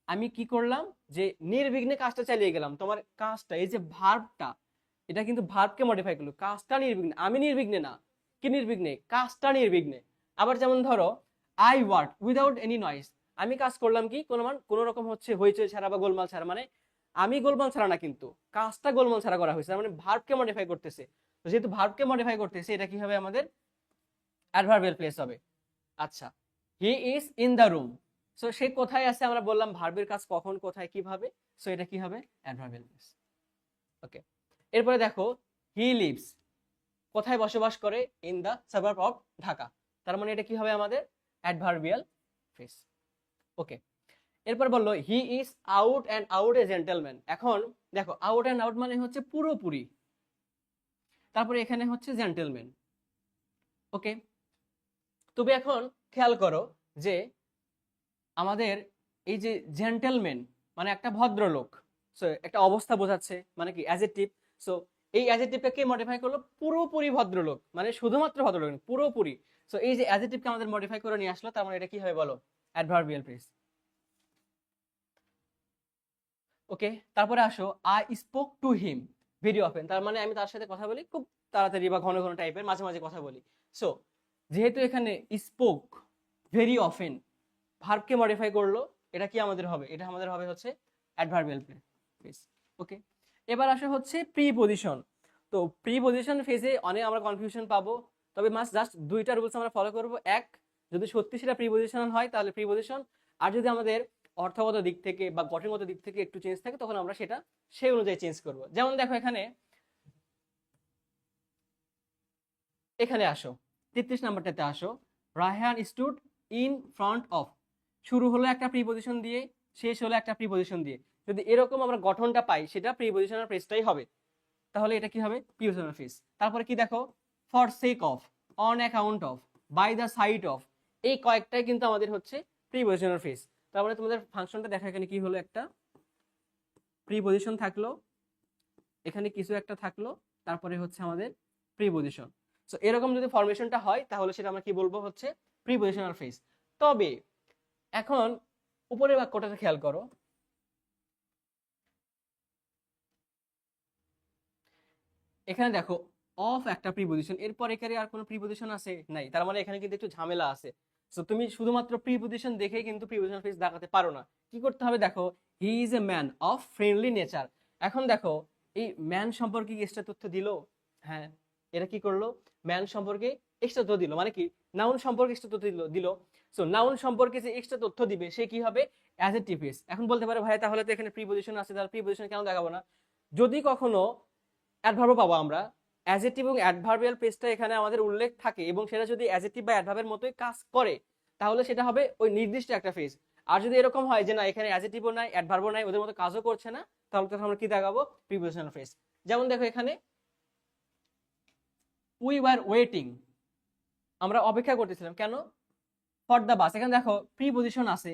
আমি কি করলাম, যে নির্বিঘ্নে কাজটা চালিয়ে গেলাম। তোমার কাজটা, এই যে ভার্বটা, এটা কিন্তু ভার্বকে মডিফাই করলো, কাজটা নির্বিঘ্নে, আমি নির্বিঘ্নে না, কি নির্বিঘ্নে, কাজটা নির্বিঘ্নে। আবার যেমন ধরো I work without any noise, আমি কাজ করলাম কি কোনো রকম হচ্ছে হইচই ছাড়া বা গোলমাল ছাড়া, মানে আমি গোলমাল ছাড়া না, কিন্তু কাজটা গোলমাল ছাড়া করা হয়েছে, মানে ভার্বকে মডিফাই করতেছে। তো যেহেতু ভার্বকে মডিফাই করতেছে, এটা কি হবে আমাদের অ্যাডভার্বিয়াল ফ্রেজ হবে। আচ্ছা, he is in the room, so সে কোথায় আছে, আমরা বললাম ভার্বের কাজ কখন কোথায় কিভাবে, সো এটা কি হবে অ্যাডভার্বিয়াল ফ্রেজ। ওকে, এরপরে দেখো হি লিভস কোথায় বসবাস করে? In the suburb of Dhaka. তার মানে এটা কি হবে আমাদের অ্যাডভার্বিয়াল ফ্রেজ। ওকে, এরপর বললো he is out and out A gentleman. এখন দেখো আউট অ্যান্ড আউট মানে হচ্ছে পুরোপুরি, তারপরে এখানে হচ্ছে জেন্টলম্যান। ওকে, তবে এখন খেয়াল করো যে আমাদের এই যে জেন্টলম্যান মানে একটা ভদ্রলোক, সো একটা অবস্থা বোঝাচ্ছে, মানে কি অ্যাডজেক্টিভ। সো এই অ্যাডজেক্টিভটা কে মডিফাই করলো? পুরোপুরি ভদ্রলোক, মানে শুধুমাত্র ভদ্রলোক না, পুরোপুরি। সো এই যে অ্যাডজেক্টিভকে আমাদের মডিফাই করে নিয়ে আসলো, তার মানে এটা কি হবে বলো? Adverbial phrase. ওকে, তারপরে আসো I spoke to him very often. তার মানে আমি তার সাথে কথা বলি খুব তাড়াতাড়ি বা ঘন ঘন টাইপের, মাঝে মাঝে কথা বলি। সো যেহেতু এখানে স্পোক ভেরি অফেন ভার্বকে মডিফাই করলো, এটা কি আমাদের হবে? এটা আমাদের হবে হচ্ছে অ্যাডভার্বিয়াল ফ্রেজ। ওকে, এবার আসে হচ্ছে প্রিপজিশন। তো প্রিপজিশন ফেজে অনেক আমরা কনফিউশন পাবো, তবে মাস্ট জাস্ট দুইটা রুলস আমরা ফলো করব। এক, যদি সত্যি সেটা প্রিপজিশন হয় তাহলে প্রিপজিশন, আর যদি আমাদের অর্থগত দিক থেকে বা গঠনগত দিক থেকে একটু চেঞ্জ থাকে তখন আমরা সেটা সেই অনুযায়ী চেঞ্জ করব। যেমন দেখো এখানে এখানে আসো 33 নাম্বারটাতে আসো, Raihan stood in front of. শুরু হলো একটা প্রিপজিশন দিয়ে, শেষ হলো একটা প্রিপজিশন দিয়ে। যদি এরকম আমরা গঠনটা পাই সেটা প্রিপজিশনাল ফ্রেজটাই হবে, তাহলে এটা কি হবে? Prepositional phrase. তারপরে কি দেখো, for sake of, on account of, by the side of, এই কয়েকটাই কিন্তু আমাদের হচ্ছে প্রিপজিশনাল ফ্রেজ। তারপরে তোমাদের ফাংশনটা দেখা, এখানে কি হলো, একটা প্রিপজিশন থাকলো, এখানে কিছু একটা থাকলো, তারপরে হচ্ছে আমাদের প্রিপজিশন। সো এরকম যদি ফরমেশনটা হয় তাহলে সেটা আমরা কি বলবো? হচ্ছে প্রিপজিশনাল ফ্রেজ। তবে এখন উপরের বাক্যটাতে খেয়াল করো, এখানে দেখো অফ একটা প্রিপজিশন, এরপর এখানে আর কোনো প্রিপজিশন আছে নাই, তার মানে এখানে কিন্তু একটু ঝামেলা আছে। সো তুমি শুধুমাত্র প্রিপজিশন দেখেই কিন্তু প্রিপজিশনাল ফ্রেজ দেখাতে পারো না। কি করতে হবে দেখো, he is a man of friendly nature. এখন দেখো এই ম্যান সম্পর্কে এক্সট্রা তথ্য দিল। হ্যাঁ, এটা কি করলো? ম্যান সম্পর্কে এক্সট্রা তথ্য দিল, মানে কি নাউন সম্পর্কে এক্সট্রা তথ্য দিল। সো নাউন সম্পর্কে যে এক্সট্রা তথ্য দিবে সে কি হবে? Adjective phrase. এখন বলতে পারে ভাই তাহলে তো এখানে প্রিপজিশন আছে, তাহলে প্রিপজিশন কেন দেখাবো না? যদি কখনো অ্যাডভার্বও পাবো আমরা, অ্যাডজেক্টিভ এবং অ্যাডভার্বিয়াল পেজটা এখানে আমাদের উল্লেখ থাকে এবং সেটা যদি অ্যাডজেক্টিভ বা অ্যাডভার্বের মতোই কাজ করে তাহলে সেটা হবে ওই নির্দিষ্ট একটা ফ্রেজ। আর যদি এরকম হয় যে না এখানে অ্যাডজেক্টিভও নাই অ্যাডভার্বও নাই, ওদের মতো কাজও করছে না, তাহলে তখন আমরা কি দেখাবো? Prepositional phrase. যেমন দেখো এখানে উই ওয়ার ওয়েটিং, আমরা অপেক্ষা করতেছিলাম কেন? For the bus. এখানে দেখো প্রিপজিশন আছে,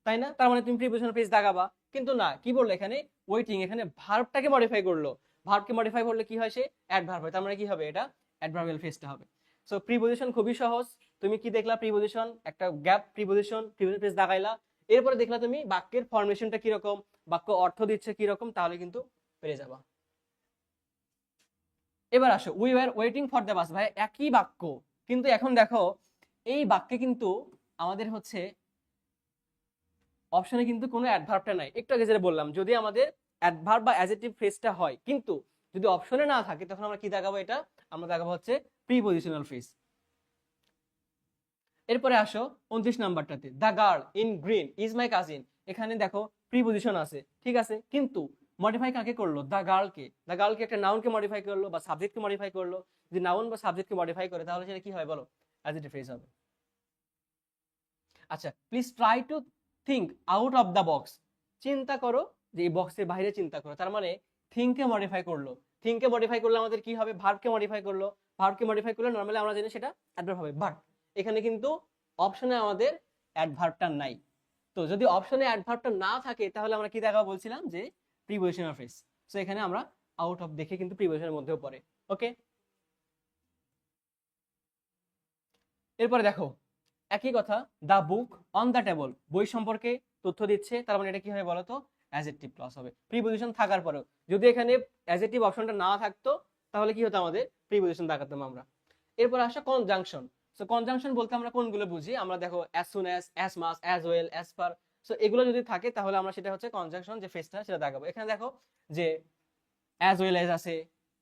তাই না? তার মানে তুমি প্রিপজিশনাল ফ্রেজ দেখাবা, কিন্তু না, কি বললো এখানে? ওয়েটিং। এখানে ভার্বটাকে মডিফাই করলো, ভার্বকে মডিফাই করলে কি হয়? সে অ্যাডভার্ব হয়, তার মানে কি হবে? এটা অ্যাডভার্বিয়াল ফ্রেজটা হবে। সো প্রিপজিশন খুবই সহজ। তুমি কি দেখলা? প্রিপজিশন একটা গ্যাপ প্রিপজিশন ফ্রেজ দেখাইলা, এরপরে দেখলা তুমি বাক্যের ফরমেশনটা কিরকম, বাক্য অর্থ দিচ্ছে কিরকম, তাহলে কিন্তু পেরে যাবা। এবার আসো we were waiting for the bus. ভাই একই বাক্য, কিন্তু এখন দেখো এই বাক্যে কিন্তু আমাদের হচ্ছে অপশনে কিন্তু কোনো অ্যাডভার্বটা নাই। একটু আগে যেটা বললাম, যদি আমাদের অ্যাডভার্ব বা অ্যাডজেক্টিভ ফ্রেজটা হয়, কিন্তু যদি অপশনে না থাকে তখন আমরা কি দেখাবো? এটা আমরা দেখাবো হচ্ছে প্রিপজিশনাল ফ্রেজ। এরপরে আসো 29 নাম্বারটাতে, the girl in green is my cousin. এখানে দেখো প্রিপজিশন আছে, ঠিক আছে, কিন্তু মডিফাই কাকে করলো? দ্য গার্লকে। দ্য গার্লকে একটা নাউনকে মডিফাই করলো বা সাবজেক্টকে মডিফাই করলো। যদি নাউন বা সাবজেক্টকে মডিফাই করে তাহলে সেটা কি হয় বলো? অ্যাডজেক্টিভ ফ্রেজ হবে। আচ্ছা, please try to think out of the box. চিন্তা করো যে এই বক্সের বাইরে চিন্তা করো, তার মানে থিঙ্ককে মডিফাই করলো। থিঙ্ককে মডিফাই করলে আমাদের কি হবে? ভার্বকে মডিফাই করলো। ভার্বকে মডিফাই করলে নরমালি আমরা জানি সেটা অ্যাডভার্ব হবে, বাট এখানে কিন্তু অপশনে আমাদের অ্যাডভার্বটা নাই। তো যদি অপশনে অ্যাডভার্বটা না থাকে তাহলে আমরা কি দেখাবো? বলছিলাম যে প্রিপজিশনাল ফ্রেজ। সো এখানে আমরা আউট অফ দেখে কিন্তু প্রিপজিশনের মধ্যেও পড়ে। ওকে, এরপরে দেখো একই কথা, দা বুক অন দ্য টেবল, বই সম্পর্কে তথ্য দিচ্ছে, তার মানে এটা কি হবে বলতো? অ্যাডজেক্টিভ ক্লজ হবে প্রিপজিশন থাকার পরেও। যদি এখানে অ্যাডজেক্টিভ অপশনটা না থাকতো তাহলে কি হতো? আমাদের প্রিপজিশন দেখাতাম আমরা। এরপর আসা কনজাংশন। সো কনজাংশন বলতে আমরা কোনগুলো বুঝি? আমরা দেখো as soon as much, as well, as per. So এগুলো যদি থাকে তাহলে আমরা সেটা হচ্ছে কনজাংশন যে ফেসটা সেটা দেখাবো। এখানে দেখো যে অ্যাজ ওয়েল অ্যাজ আছে,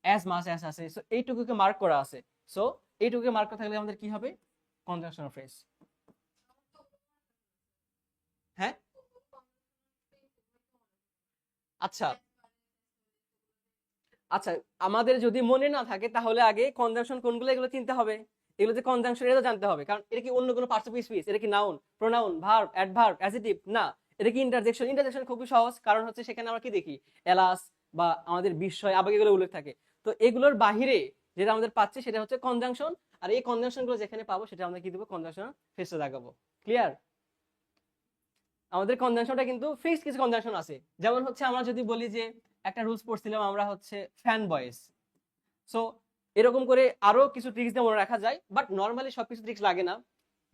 অ্যাজ মাস অ্যাজ আছে, সো এইটুকুকে মার্ক করা আছে। সো এইটুকুকে মার্ক করা থাকলে আমাদের কি হবে? Conjunctional phrase. হ্যাঁ, আচ্ছা আচ্ছা, আমাদের যদি মনে না থাকে তাহলে আগে কনজাংশন কোনগুলো এগুলো চিনতে হবে। এগুলো যে কনজাংশন এটা জানতে হবে, কারণ এটা কি অন্য কোনো পার্টস অফ স্পিচ? এটা কি noun, pronoun, verb, adverb, adjective? না, এটা কি ইন্টারজেকশন। ইন্টারজেকশন খুবই সহজ, কারণ হচ্ছে সেখানে আমরা কি দেখি, এলাস বা আমাদের বিস্ময়, আবেগ এগুলো উল্লেখ থাকে। তো এগুলোর বাহিরে যেটা আমাদের পাচ্ছি সেটা হচ্ছে কনজাংশন, আর এই কনজাংশন গুলো যেখানে পাবো সেটা আমরা কি দেবো, কনজাংশন ফেসে লাগাবো। ক্লিয়ার? আমাদের কনজাংশনটা কিন্তু ফিক্সড কিছু কনজাংশন আছে। যেমন হচ্ছে আমরা যদি বলি যে একটা রুলস পড়ছিলাম আমরা হচ্ছে ফ্যান বয়েস, সো এরকম করে আরো কিছু ট্রিক্স দিয়ে মনে রাখা যায়, বাট নর্মালি সবকিছু ট্রিক্স লাগে না।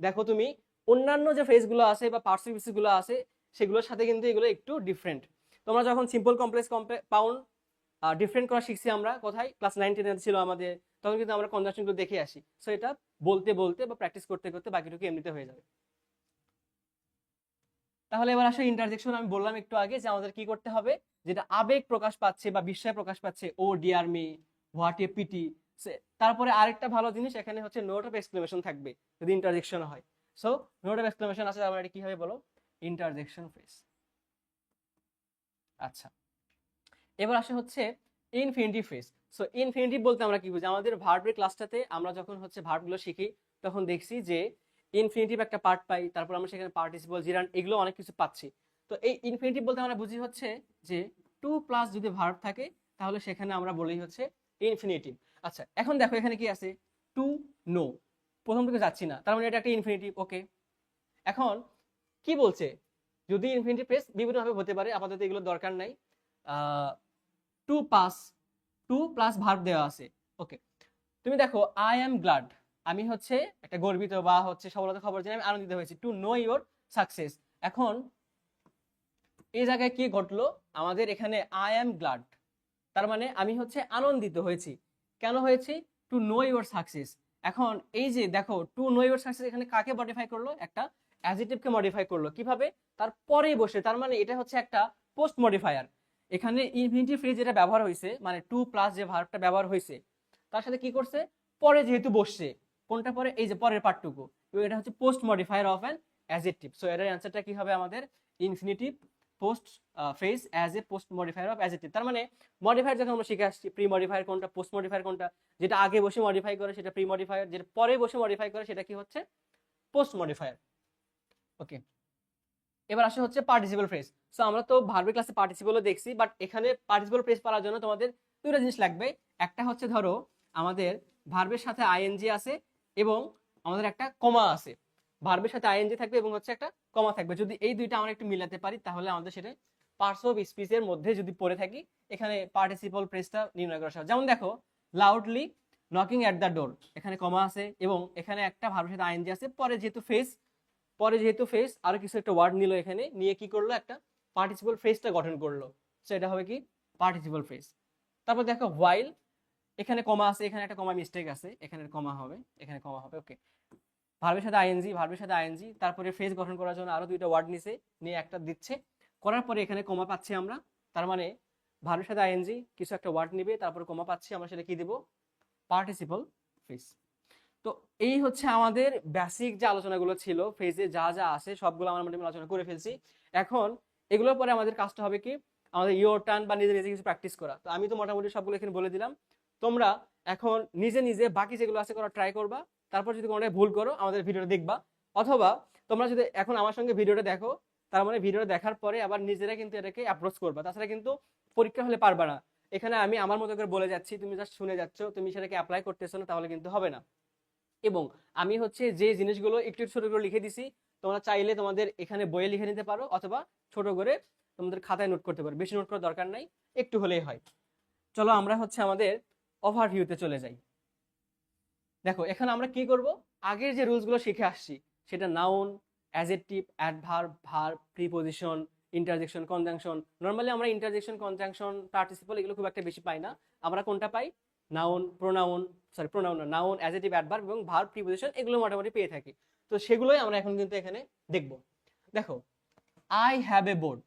দেখো তুমি অন্যান্য যে ফ্রেজ গুলো আছে বা পার্টস গুলো আছে সেগুলোর সাথে কিন্তু এগুলো একটু ডিফারেন্ট। তোমরা যখন সিম্পল কমপ্লেক্স পাউন্ড ডিফারেন্ট করা শিখছি আমরা কোথায়, ক্লাস 9-10 ছিল আমাদের, তখন কিন্তু আমরা কনজাংশন গুলো দেখে আসি। সো এটা বলতে বলতে বা প্র্যাকটিস করতে করতে বাকিটুকু এমনিতে হয়ে যাবে। তাহলে এবার আসলে ইন্টারজেকশন আমি বললাম একটু আগে যে আমাদের কি করতে হবে, যেটা আবেগ প্রকাশ পাচ্ছে বা বিস্ময় প্রকাশ পাচ্ছে, oh dear me, what a pity. তারপরে আরেকটা ভালো জিনিস এখানে হচ্ছে নোট অফ এক্সক্লেমেশন থাকবে যদি ইন্টারজেকশন হয়। সো নোট অফ এক্সক্লেমেশন আছে, তারপরে এটা কি হবে বলো, ইন্টারজেকশন ফ্রেজ। আচ্ছা, এবার আসে হচ্ছে ইনফিনিটিভ ফ্রেজ। সো ইনফিনিটিভ বলতে আমরা কি বুঝি, আমাদের ভার্বের ক্লাসটাতে আমরা যখন হচ্ছে ভার্বগুলো শিখি তখন দেখছি যে ইনফিনিটিভ একটা পার্ট পাই, তারপর আমরা সেখানে পার্টিসিপল, জিরান্ড, এগুলো অনেক কিছু পাচ্ছি। তো এই ইনফিনিটিভ বলতে আমরা বুঝি হচ্ছে যে টু প্লাস যদি ভার্ব থাকে তাহলে সেখানে আমরা বলি হচ্ছে ইনফিনিটিভ। আচ্ছা, এখন দেখো এখানে কি আছে, টু নো, প্রথম থেকে যাচ্ছি না, তার মানে এটা একটা ইনফিনিটিভ। ওকে, এখন কি বলছে, যদি ইনফিনিটিভ ফ্রেজ বিভিন্নভাবে হতে পারে, আপাতত এগুলো দরকার নাই। To pass, to plus verb দেওয়া আছে। ওকে, তুমি দেখো আই এম গ্ল্যাড, আমি হচ্ছে একটা গর্বিত বা হচ্ছে সফলতা খবর জেনে আমি আনন্দিত হয়েছি, টু নো ইওর সাকসেস। এখন এই জায়গায় কি ঘটলো, আমাদের এখানে আই এম গ্ল্যাড, তার মানে আমি হচ্ছে আনন্দিত হয়েছি। কেন হয়েছি, টু নো ইওর সাকসেস। এখন এই যে দেখো টু নো ইওর সাকসেস এখানে কাকে মডিফাই করলো, একটা অ্যাডজেক্টিভকে মডিফাই করলো। কিভাবে, তার পরে বসে, তার মানে এটা হচ্ছে একটা পোস্ট মডিফায়ার। এখানে ইনফিনিটিভ ফ্রেজ যেটা ব্যবহার হয়েছে, মানে টু প্লাস যে ভার্বটা ব্যবহার হয়েছে তার সাথে কি করছে, পরে যেহেতু বসছে, কোনটা পরে, এই যে পরের পার্টটুকু, এটা হচ্ছে post modifier of an adjective. So এর অ্যান্সারটা কি হবে আমাদের, infinitive post phrase as a post modifier of adjective. তার মানে মডিফায়ার যখন আমরা শিখে আসছি, প্রি মডিফায়ার কোনটা, পোস্ট মডিফায়ার কোনটা, যেটা আগে বসে মডিফাই করে সেটা প্রি মডিফায়ার, যেটা পরে বসে মডিফাই করে সেটা কি হচ্ছে, পোস্ট মডিফায়ার। ওকে, এবার আসে হচ্ছে পার্টিসিপল ফ্রেজ। সো আমরা তো ভার্বের ক্লাসে পার্টিসিপলও দেখছি, বাট এখানে পার্টিসিপল ফ্রেজ পাওয়ার জন্য তোমাদের দুটো জিনিস লাগবে। একটা হচ্ছে ধরো আমাদের ভার্বের সাথে আইএনজি আছে এবং আমাদের একটা কমা আছে। ভার্বের সাথে আইএনজি থাকবে এবং হচ্ছে একটা কমা থাকবে। যদি এই দুইটা আমরা একটু মিলাতে পারি তাহলে আমাদের সেটা পার্টস অফ স্পিচের মধ্যে যদি পড়ে থাকি এখানে পার্টিসিপল ফ্রেজটা নির্ণয় করা সহজ। যেমন দেখো loudly knocking at the door, এখানে কমা আছে এবং এখানে একটা ভার্বের সাথে আইএনজি আছে, পরে যেহেতু ফেস আরো কিছু একটা ওয়ার্ড নিল, এখানে নিয়ে কি করলো, একটা পার্টিসিপল ফ্রেজটা গঠন করলো। সো এটা হবে কি, পার্টিসিপল ফ্রেজ। তারপর দেখো হোয়াইল, এখানে কমা আছে, এখানে একটা কমা মিস্টেক আছে, এখানে কমা হবে, এখানে কমা হবে। ওকে, ভার্বের সাথে আইএনজি, তারপরে ফ্রেজ গঠন করার জন্য আরো দুইটা ওয়ার্ড নিছে, নিয়ে একটা দিচ্ছে, করার পরে এখানে কমা পাচ্ছি আমরা। তার মানে ভার্বের সাথে আইএনজি কিছু একটা ওয়ার্ড নিবে, তারপরে কমা পাচ্ছি, আমরা সেটা কি দেব, পার্টিসিপল ফ্রেজ। তো এই হচ্ছে আমাদের বেসিক যে আলোচনাগুলো ছিল, ফেজে যা যা আছে সবগুলো আমরা মোটামুটি আলোচনা করে ফেলছি। এখন এগুলোর পরে আমাদের কাজটা হবে কি, আমাদের ইয়োর টার্ন বা নিজে নিজে কিছু প্র্যাকটিস করা। তো আমি তো মোটামুটি সবগুলো এখানে বলে দিলাম, তোমরা এখন নিজে নিজে বাকি যেগুলো আছে করা ট্রাই করবা। তারপর যদি কোনোটাই ভুল করো আমাদের ভিডিওটা দেখবা, অথবা তোমরা যদি এখন আমার সঙ্গে ভিডিওটা দেখো তার মানে ভিডিওটা দেখার পরে আবার নিজেরা কিন্তু এটাকে অ্যাপ্রোচ করবা, তাছাড়া কিন্তু পরীক্ষা হলে পারবা না। এখানে আমি আমার মতো করে বলে যাচ্ছি, তুমি জাস্ট শুনে যাচ্ছ, তুমি সেটাকে অ্যাপ্লাই করতেছো না, তাহলে কিন্তু হবে না। এবং আমি হচ্ছে যে জিনিসগুলো একটু ছোট করে লিখে দিছি, তোমরা চাইলে তোমাদের এখানে বইয়ে লিখে নিতে পারো অথবা ছোট করে তোমাদের খাতায় নোট করতে পারো, বেশি নোট করার দরকার নাই, একটু হলেই হয়। চলো আমরা হচ্ছে আমাদের ওভারভিউতে চলে যাই। দেখো এখানে আমরা কি করব, আগের যে রুলস গুলো শিখে আসছি সেটা noun, adjective, adverb, verb, preposition, interjection, conjunction. Normally আমরা ইন্টারজেকশন, কনজাংশন, পার্টিসিপল এগুলো খুব একটা বেশি পাই না। আমরা কোনটা পাই, নাউন, প্রোনাউন না, নাউন, অ্যাডজেক্টিভ, অ্যাডভার্ব এবং ভার্ব, প্রিপজিশন এগুলো মোটামুটি পেয়ে থাকি। তো সেগুলোই আমরা এখন কিন্তু এখানে দেখব। দেখো আই হ্যাভ এ বোট,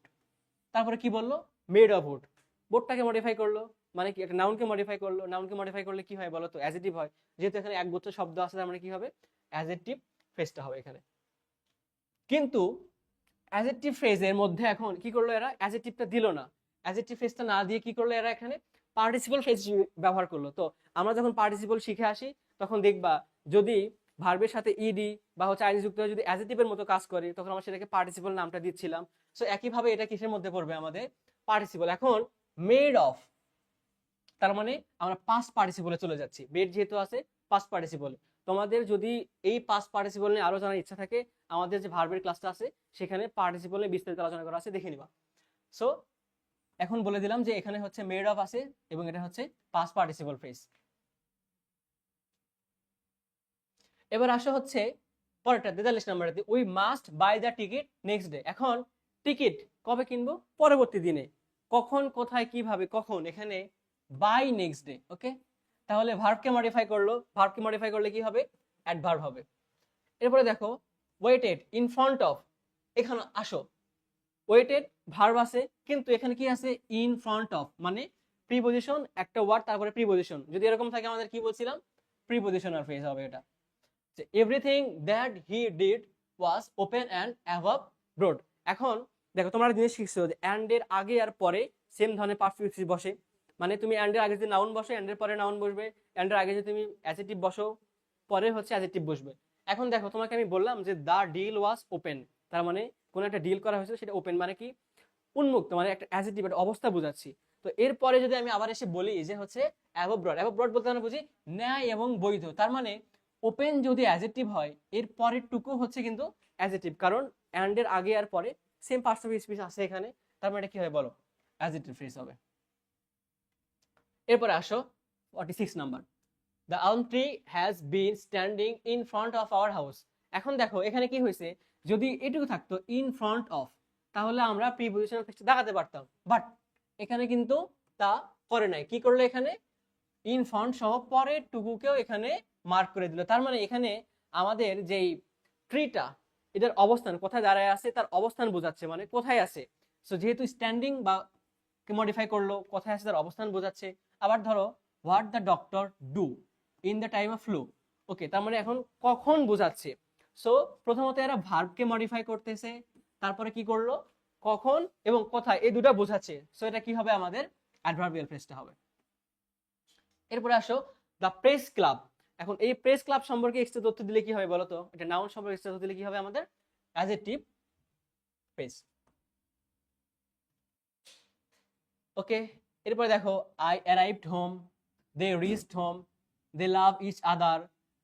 তারপরে কি বললো, মেড অফ উড, বোর্ডটাকে মডিফাই করলো, মানে কি একটা নাউনকে মডিফাই করলো। নাউনকে মডিফাই করলে কি হয় বলো তো, অ্যাডজেক্টিভ হয়। যেহেতু এখানে একগুচ্ছ শব্দ আছে তার মানে কি হবে, অ্যাডজেক্টিভ ফ্রেজটা হবে এখানে। কিন্তু অ্যাডজেক্টিভ ফ্রেজের মধ্যে এখন কি করলো এরা, অ্যাডজেক্টিভটা দিল না। অ্যাডজেক্টিভ ফ্রেজটা না দিয়ে কি করলো এরা, এখানে পার্টিসিপল ফ্রেজ ব্যবহার করলো। তো আমরা যখন পার্টিসিপল শিখে আসি তখন দেখবা যদি ভার্বের সাথে ইডি বা হচ্ছে আইনি যুক্ত হয়ে যদি অ্যাডজেক্টিভের মতো কাজ করে তখন আমরা সেটাকে পার্টিসিপল নামটা দিচ্ছিলাম। সো একইভাবে এটা কিসের মধ্যে পড়বে আমাদের পার্টিসিপল। এখন মেড অফ, তার মানে আমরা পাস্ট পার্টিসিপলে চলে যাচ্ছি। মেড যেহেতু আছে পাস্ট পার্টিসিপল, তোমাদের যদি এই পাস্ট পার্টিসিপল নিয়ে আরো জানার ইচ্ছা থাকে আমাদের যে ভার্বের ক্লাসটা আছে সেখানে পার্টিসিপল নিয়ে বিস্তারিত আলোচনা করা আছে, দেখে নিবা। সো এখন বলে দিলাম যে এখানে হচ্ছে মেড অফ আছে এবং এটা হচ্ছে পাস্ট পার্টিসিপল ফ্রেজ। এবার আসো হচ্ছে পরেরটা 43 নম্বরে, we must by the ticket next day. এখন টিকিট কবে কিনবো? পরবর্তী দিনে। কখন, কোথায়, কিভাবে, কখন, এখানে বাই নেক্সট ডে। ওকে, তাহলে ভার্বকে মডিফাই করলো, ভার্বকে মডিফাই করলে কি হবে? অ্যাডভার্ব হবে। এরপরে দেখো ওয়েটেড ইন ফ্রন্ট অফ, এখানে আসো ওয়েটেড ভার্ব আছে কিন্তু এখানে কি আছে? ইন ফ্রন্ট অফ, মানে প্রিপজিশন, একটা ওয়ার্ড তারপরে প্রিপজিশন। যদি এরকম থাকে আমাদের কি বলছিলাম? প্রিপজিশনাল ফ্রেজ হবে এটা। Everything that he did was open and above broad. এখন দেখো তোমরা জিনিস শিখছো যে অ্যান্ড এর আগে আর পরে সেম ধরনের পারফিউম বসে, মানে তুমি অ্যান্ড এর আগে যদি নাউন বসে অ্যান্ড এর পরে নাউন বসবে, অ্যান্ড এর আগে যদি তুমি অ্যাডজেক্টিভ বসো পরে হচ্ছে অ্যাডজেক্টিভ বসবে। এখন দেখো তোমাকে আমি বললাম যে দ্য ডিল ওয়াজ ওপেন, তার মানে কোন একটা ডিল করা হয়েছে সেটা ওপেন, মানে কি? উন্মুক্ত, মানে একটা অ্যাডজেক্টিভ, একটা অবস্থা বোঝাচ্ছি। তো এরপরে যদি আমি আবার এসে বলি যে হচ্ছে অ্যাবভ ব্রড, অ্যাবভ ব্রড বলতে আমরা বুঝি ন্যায় এবং বৈধ, তার মানে ওপেন যদি অ্যাডজেক্টিভ হয় এর পরের টুকু হচ্ছে কিন্তু অ্যাডজেক্টিভ, কারণ অ্যান্ড এর আগে আর পরে সেম পার্টিসিপল স্পিচ আছে এখানে, তার মানে এটা কি হবে বলো? অ্যাডজেক্টিভ ফ্রেজ হবে। এরপরে আসো 46 number, the Alam tree has been standing in front of our house. এখন দেখো এখানে কি হয়েছে, যদি এটুকু থাকতো ইন ফ্রন্ট অফ তাহলে আমরা প্রিপজিশনাল ফ্রেজটা দেখাতে পারতাম, বাট এখানে কিন্তু তা করে নাই। কি করলো এখানে? ইন ফ্রন্ট সহ পরের টুকুকেও এখানে মার্ক করে দিল। তার মানে এখানে আমাদের যেই ট্রিটা, এটার অবস্থান কোথায় দাঁড়ায় আছে তার অবস্থান বোঝাচ্ছে, মানে কোথায় আছে। সো যেহেতু স্ট্যান্ডিং বা মডিফাই করলো, কোথায় আছে তার অবস্থান বোঝাচ্ছে। আবার ধরো what the doctor do in the time of flu, okay, তার মানে এখন কখন বোঝাচ্ছে। সো প্রথমত এরা ভার্বকে মডিফাই করতেছে, তারপরে কি করলো? কখন এবং কোথায়, এই দুটো বোঝাচ্ছে। সো এটা কি হবে? আমাদের অ্যাডভার্বিয়াল ফ্রেজটা হবে। এরপরে আসো দ্য প্রেস ক্লাব। এখন এই প্রেস ক্লাব সম্পর্কে এক্সট্রা তথ্য দিলে কি হবে বলো তো? এটা নাউন সম্পর্কে এক্সট্রা তথ্য দিলে কি হবে? আমাদের অ্যাডজেক্টিভ ফ্রেজ। ওকে, এরপরে দেখো I arrived home, they reached home, they love each other.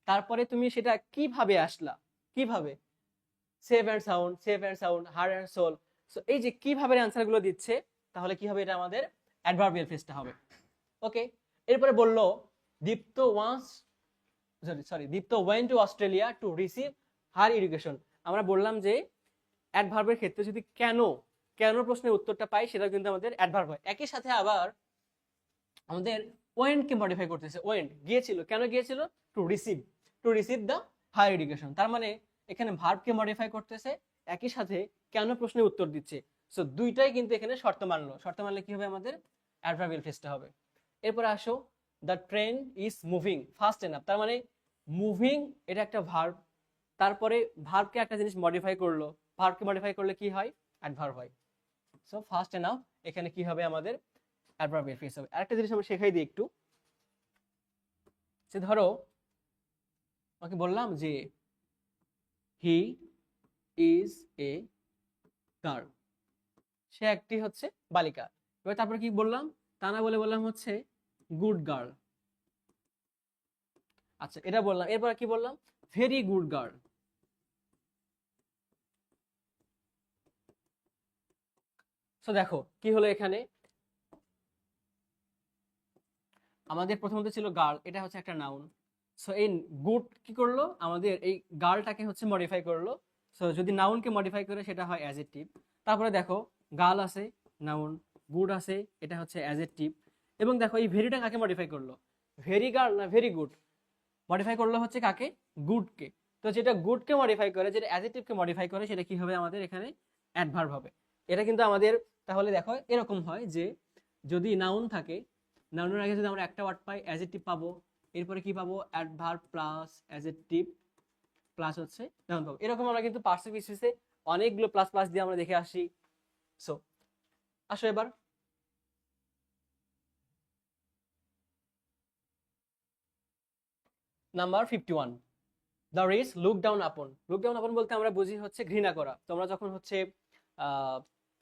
তারপরে তুমি সেটা কিভাবে আসলা, কিভাবে? Safe and sound, safe and sound, heart and soul. So এই যে কিভাবে অ্যান্সার গুলো দিচ্ছে, তাহলে কি হবে? এটা আমাদের অ্যাডভার্বিয়াল ফ্রেজটা হবে। ওকে, এরপরে বললো Dipta once Dipta went to Australia to receive her education. আমরা বললাম যে অ্যাডভার্বের ক্ষেত্রে যদি কেন কেন প্রশ্নের উত্তরটা পাই সেটা কিন্তু আমাদের অ্যাডভার্ব হয়। একই সাথে আবার আমাদের ওয়েন্ট কে মডিফাই করতেছে। ওয়েন্ট গিয়েছিল, কেন গিয়েছিল? To receive the higher education, তার মানে এখানে ভার্বকে মডিফাই করতেছে, একই সাথে কেন প্রশ্নের উত্তর দিচ্ছে। সো দুইটাই কিন্তু এখানে শর্ত মানলো। শর্ত মানলে কি হবে? আমাদের অ্যাডভার্বিয়াল ফ্রেজটা হবে। এরপর আসো the train is moving fast enough, তার মানে মুভিং এটা একটা ভার্ব, তারপরে ভার্বকে একটা জিনিস মডিফাই করলো, ভার্বকে মডিফাই করলে কি হয়? অ্যাডভার্ব হয়। সো ফাস্ট এনাফ এখানে কি হবে? আমাদের অ্যাডভার্বিয়াল ফ্রেজ হবে। আরেকটা জিনিস আমরা শেখাই দিই একটু, যে ধরো আমাকে বললাম যে হি ইজ এ গার্ল, সে একটি হচ্ছে বালিকা। এবার তারপরে কি বললাম? তা না বলে বললাম হচ্ছে গুড গার্ল। আচ্ছা, এটা বললাম। এরপর কি বললাম? Very good girl. সো দেখো কি হলো এখানে, আমাদের প্রথমত ছিল গার্ল, এটা হচ্ছে একটা নাউন। সো এই গুড কি করলো? আমাদের এই গার্লটাকে হচ্ছে মডিফাই করলো। সো যদি নাউনকে মডিফাই করে সেটা হয় অ্যাডজেক্টিভ। তারপরে দেখো গার্ল আছে নাউন, গুড আছে এটা হচ্ছে অ্যাডজেক্টিভ, এবং দেখো এই ভেরিটা কাকে মডিফাই করলো? ভেরি গার্ল না ভেরি গুড? মডিফাই করলো হচ্ছে কাকে? গুডকে। তো যেটা গুডকে মডিফাই করে, যেটা অ্যাডজেক্টিভকে মডিফাই করে, সেটা কি হবে? আমাদের এখানে অ্যাডভার্ব হবে। এটা কিন্তু আমাদের তাহলে দেখো এরকম হয় যে যদি নাউন থাকে, নাউনের আগে যদি আমরা একটা ওয়ার্ড পাই অ্যাডজেক্টিভ পাবো, এরপরে কি পাবো? অ্যাডভার্ব প্লাস অ্যাডজেক্টিভ প্লাস হচ্ছে নাউন পাবো। এরকম আমরা কিন্তু পার্টিসিপল স্পিচে অনেকগুলো প্লাস প্লাস দিয়ে আমরা দেখে আসি। সো আসো এবার number 51, the rich look down upon. Look down upon বলতে আমরা বুঝি হচ্ছে ঘৃণা করা। তোমরা যখন হচ্ছে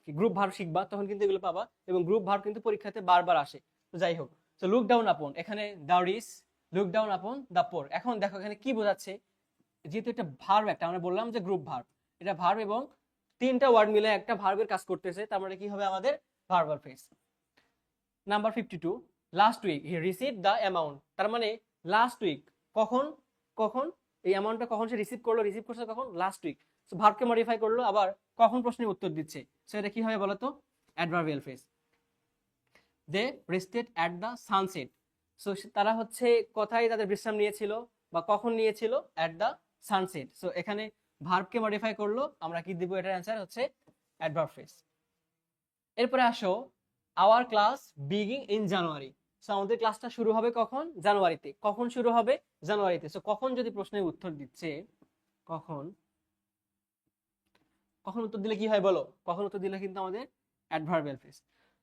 গ্রুপ ভার্ব শিখবা তখন কিন্তু এগুলো পাবা, এবং গ্রুপ ভার্ব কিন্তু পরীক্ষাতে বারবার আসে। তো যাই হোক, তো লুক ডাউন আপন, এখানে the rich look down upon the poor. এখন দেখো এখানে কি বোঝাচ্ছে, যেহেতু এটা ভার্ব, একটা আমরা বললাম যে গ্রুপ ভার্ব, এটা ভার্ব এবং তিনটা ওয়ার্ড মিলে একটা ভার্বের কাজ করতেছে, তার মানে কি হবে আমাদের verbal phrase. Number 52, last week he receive the amount. তার মানে লাস্ট উইক, কখন কখন এই অ্যামাউন্টটা কখন সে রিসিভ করলো, রিসিভ করছে কখন, লাস্ট উইক। সো ভার্বকে মডিফাই করলো, আবার কখন প্রশ্নের উত্তর দিচ্ছে, সো এটা কি হবে বলতো, adverbial phrase. They rested at the sunset. So তারা হচ্ছে কোথায় তাদের বিশ্রাম নিয়েছিল বা কখন নিয়েছিল, অ্যাট দ্য সানসেট। সো এখানে ভার্বকে মডিফাই করলো, আমরা কি দিব, এটার অ্যান্সার হচ্ছে অ্যাডভার্ব ফ্রেজ। এরপরে আসো, our class begin in January. So আমাদের ক্লাসটা শুরু হবে কখন, জানুয়ারিতে। কখন শুরু হবে, জানুয়ারিতে। সো কখন যদি প্রশ্নের উত্তর দিচ্ছে, কখন, কখন উত্তর দিলে কি হয় বলো, কখন উত্তর দিলে কিন্তু আমাদের অ্যাডভার্বিয়াল ফ্রেজ।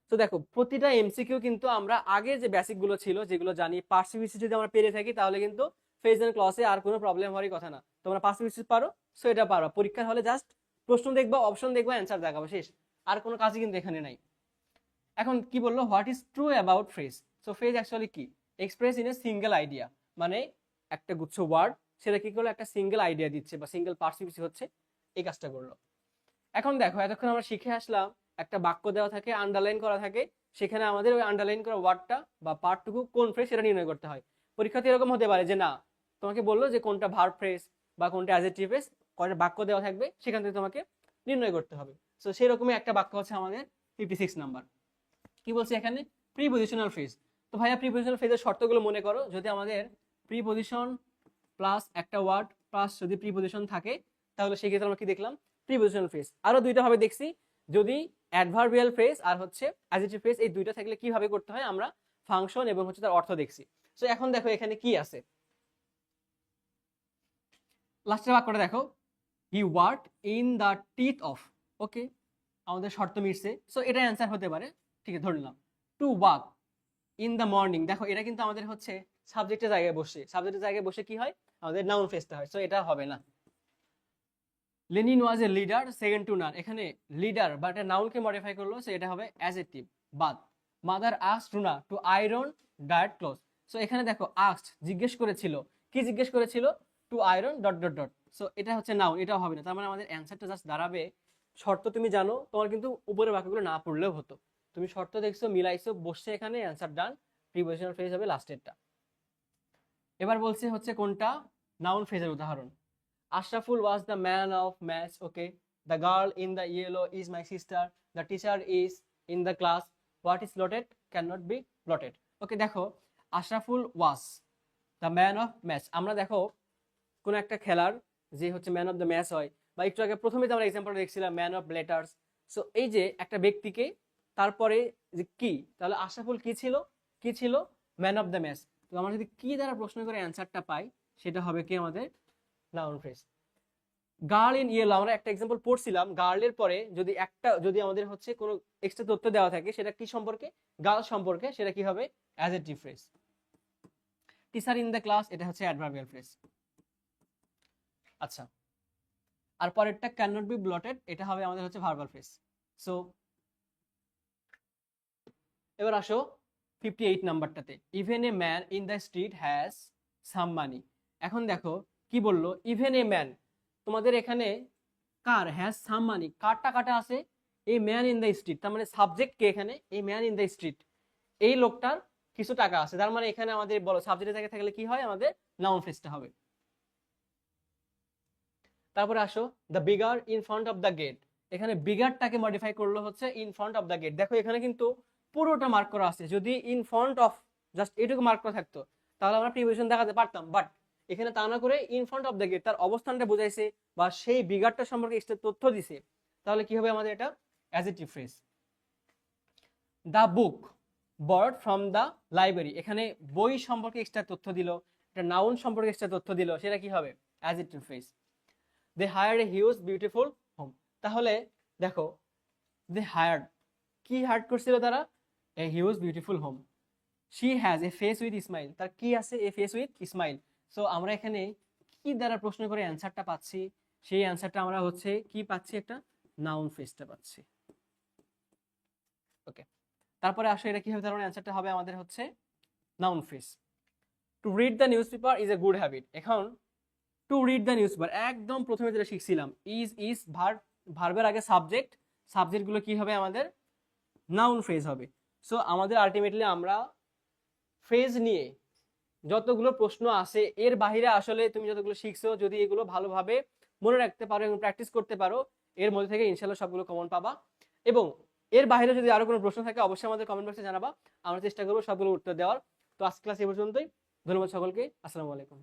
তো দেখো প্রতিটা এমসিকিউ কিন্তু আমরা আগে যে বেসিক গুলো ছিল, যেগুলো জানি, পার্সিভিসি যদি আমরা পেরে থাকি তাহলে কিন্তু ফ্রেজ এন্ড ক্লজে আর কোনো প্রবলেম হওয়ারই কথা না। তোমরা পার্সিভিসি পারো, সো এটা পারো। পরীক্ষার হলে জাস্ট প্রশ্ন দেখবা, অপশন দেখবা, অ্যান্সার দেখাবো, শেষ। আর কোনো কাজই কিন্তু এখানে নাই। এখন কি বললো, what is true about phrase. So phrase actually কি, express in a single idea, মানে একটা গুচ্ছ ওয়ার্ড, সেটা কি করলো, একটা সিঙ্গেল আইডিয়া দিচ্ছে বা সিঙ্গেল পার্সিভিসি হচ্ছে, এই কাজটা করলো। এখন দেখো এতক্ষণ আমরা শিখে আসলাম, একটা বাক্য দেওয়া থাকে, আন্ডারলাইন করা থাকে, সেখানে আমাদের ওই আন্ডারলাইন করা ওয়ার্ডটা বা পার্টটুকু কোন ফ্রেজ সেটা নির্ণয় করতে হয়। পরীক্ষাতে এরকম হতে পারে যে না, তোমাকে বললো যে কোনটা ভার্ব ফ্রেজ বা কোনটা অ্যাডজেক্টিভ ফ্রেজ, কয়টা বাক্য দেওয়া থাকবে, সেখান থেকে তোমাকে নির্ণয় করতে হবে। সো সেরকমই একটা বাক্য হচ্ছে আমাদের 56 নাম্বার। কি বলছে এখানে, প্রিপজিশনাল ফ্রেজ। তো ভাইয়া প্রিপজিশনাল ফ্রেজের শর্তগুলো মনে করো। যদি আমাদের প্রিপজিশন প্লাস একটা ওয়ার্ড প্লাস যদি প্রিপজিশন থাকে, তাহলে সেক্ষেত্রে আমরা কি দেখলাম, প্রিপজিশনাল ফ্রেজ। আরো দুইটা ভাবে দেখছি, যদি অ্যাডভার্বিয়াল ফ্রেজ আর হচ্ছে অ্যাডজেক্টিভ ফ্রেজ, এই দুইটা থাকলে কিভাবে করতে হয় আমরা ফাংশন এবং হচ্ছে তার অর্থ দেখছি। তো এখন দেখো এখানে কি আছে, লাস্টের বাক্যটা দেখো, he work in the teeth of. Okay, আমাদের শর্ত মিটছে, সো এটা অ্যান্সার হতে পারে, ঠিক আছে ধরলাম। To walk in the morning, দেখো এটা কিন্তু আমাদের হচ্ছে সাবজেক্টের জায়গায় বসে, সাবজেক্টের জায়গায় বসে কি হয়, আমাদের নাউন ফ্রেজটা হয়, সো এটা হবে না। Lenin was a leader second two নান, এখানে লিডার বা একটা নাউনকে মডিফাই করলো, সো এটা হবে অ্যাডজেক্টিভ। বাদ, mother asked Runa to iron diet cloth. So এখানে দেখো আস্কড, জিজ্ঞেস করেছিল, কি জিজ্ঞেস করেছিল, to iron dot dot dot. So এটা হচ্ছে নাউন, এটাও হবে না। তার মানে আমাদের অ্যান্সারটা জাস্ট দাঁড়াবে, শর্ত তুমি জানো, তোমার কিন্তু উপরের বাক্যগুলো না পড়লেও হতো, তুমি শর্ত দেখছো, মিলাইছো, বসছে, এখানে অ্যান্সার ডান। প্রিপজিশনাল ফ্রেজ হবে লাস্টেরটা। এবার বলছে হচ্ছে কোনটা, নাউন ফ্রেজের উদাহরণ। Ashraful was the man of maths. Okay. The girl in the yellow is my sister. The teacher is in the class. What is blotted cannot be blotted. Okay, দেখো Ashraful was the man of maths। আমরা দেখো কোন একটা খেলার যে হচ্ছে ম্যান অফ দ্য ম্যাচ হয়, বা একটু আগে প্রথমে যে আমরা এক্সাম্পল দেখছিলাম ম্যান অফ লেটার্স। সো এই যে একটা ব্যক্তিকে তারপরে যে কি, তাহলে আশরাফুল কি ছিল, কি ছিল, ম্যান অফ দ্য ম্যাচ। তো আমরা যদি কি দ্বারা প্রশ্ন করে অ্যান্সারটা পাই, সেটা হবে কি আমাদের noun phrase. Girl in yellow, আমরা একটা এক্সাম্পল পড়ছিলাম, গার্লের পরে যদি একটা, যদি আমাদের হচ্ছে কোনো এক্সট্রা তথ্য দেওয়া থাকে, সেটা কি সম্পর্কে, গার্ল সম্পর্কে, সেটা কি হবে, adjective phrase. Teacher in the class, এটা হচ্ছে অ্যাডভার্বিয়াল ফ্রেজ। আচ্ছা, আর পরেরটা ক্যান নট বি ব্লটেড, এটা হবে আমাদের হচ্ছে ভার্বাল ফ্রেজ। সো এবার আসো 58 নাম্বারটাতে, even a man in the street has some money. এখন দেখো কি বললো, ইভেন এ ম্যান, তোমাদের এখানে কার, হ্যাজ সাম মানি, কারটা কাটা আছে, এই ম্যান ইন দ্য স্ট্রিট, তার মানে সাবজেক্ট কে এখানে, এই ম্যান ইন দ্য স্ট্রিট, এই লোকটার কিছু টাকা আছে, তার মানে এখানে আমাদের বলো সাবজেক্টের জায়গায় থাকলে কি হয়, আমাদের নাউন ফ্রেজটা হবে। তারপরে আসো, the beggar in front of the gate, এখানে বিগারটাকে মডিফাই করলো হচ্ছে in front of the gate. দেখো এখানে কিন্তু পুরোটা মার্ক করা আছে, যদি ইন ফ্রন্ট অফ জাস্ট এটুকু মার্ক করা থাকতো তাহলে আমরা প্রিপজিশন দেখাতে পারতাম, বাট এখানে তা না করে in front of the gate, তার অবস্থানটা বুঝাইছে বা সেই বিগারটা সম্পর্কে এক্সট্রা তথ্য দিছে, তাহলে কি হবে আমাদের এটা অ্যাডজেক্টিভ ফ্রেজ। দ্য বুক বরড ফ্রম দ্য লাইব্রেরি, এখানে বই সম্পর্কে এক্সট্রা তথ্য দিল, একটা নাউন সম্পর্কে এক্সট্রা তথ্য দিল, সেটা কি হবে, adjective phrase. They hired a huge beautiful home, তাহলে দেখো দে হায়ার্ড, কি হায়ার্ড করছিল তারা, a huge beautiful home. She has a face with smile, তার কি আছে, a face with smile, so আমরা এখানে কি দ্বারা প্রশ্ন করে অ্যান্সারটা পাচ্ছি, সেই অ্যান্সারটা আমরা হচ্ছে কি পাচ্ছি, একটা নাউন ফ্রেজটা পাচ্ছি। ওকে, তারপরে আসলে এটা কি হবে, তার মানে অ্যান্সারটা হবে আমাদের হচ্ছে noun phrase. To read the newspaper is a good habit. এখন to read the newspaper, একদম প্রথমে যেটা শিখছিলাম, ইজ ভার্ব, ভার্বের আগে সাবজেক্ট, সাবজেক্টগুলো কি হবে আমাদের নাউন ফ্রেজ হবে। সো আমাদের আলটিমেটলি আমরা ফ্রেজ নিয়ে যতগুলো প্রশ্ন আসে এর বাইরে আসলে তুমি যতগুলো শিখছো, যদি এগুলো ভালোভাবে মনে রাখতে পারো এবং প্র্যাকটিস করতে পারো, এর মধ্যে থেকে ইনশাল্লাহ সবগুলো কমন পাবা। এবং এর বাইরে যদি আরো কোনো প্রশ্ন থাকে অবশ্যই আমাদের কমেন্ট বক্সে জানাবা, আমরা চেষ্টা করবো সবগুলো উত্তর দেওয়ার। তো আজকে ক্লাস এই পর্যন্তই, ধন্যবাদ সকলকে, আসসালামু আলাইকুম।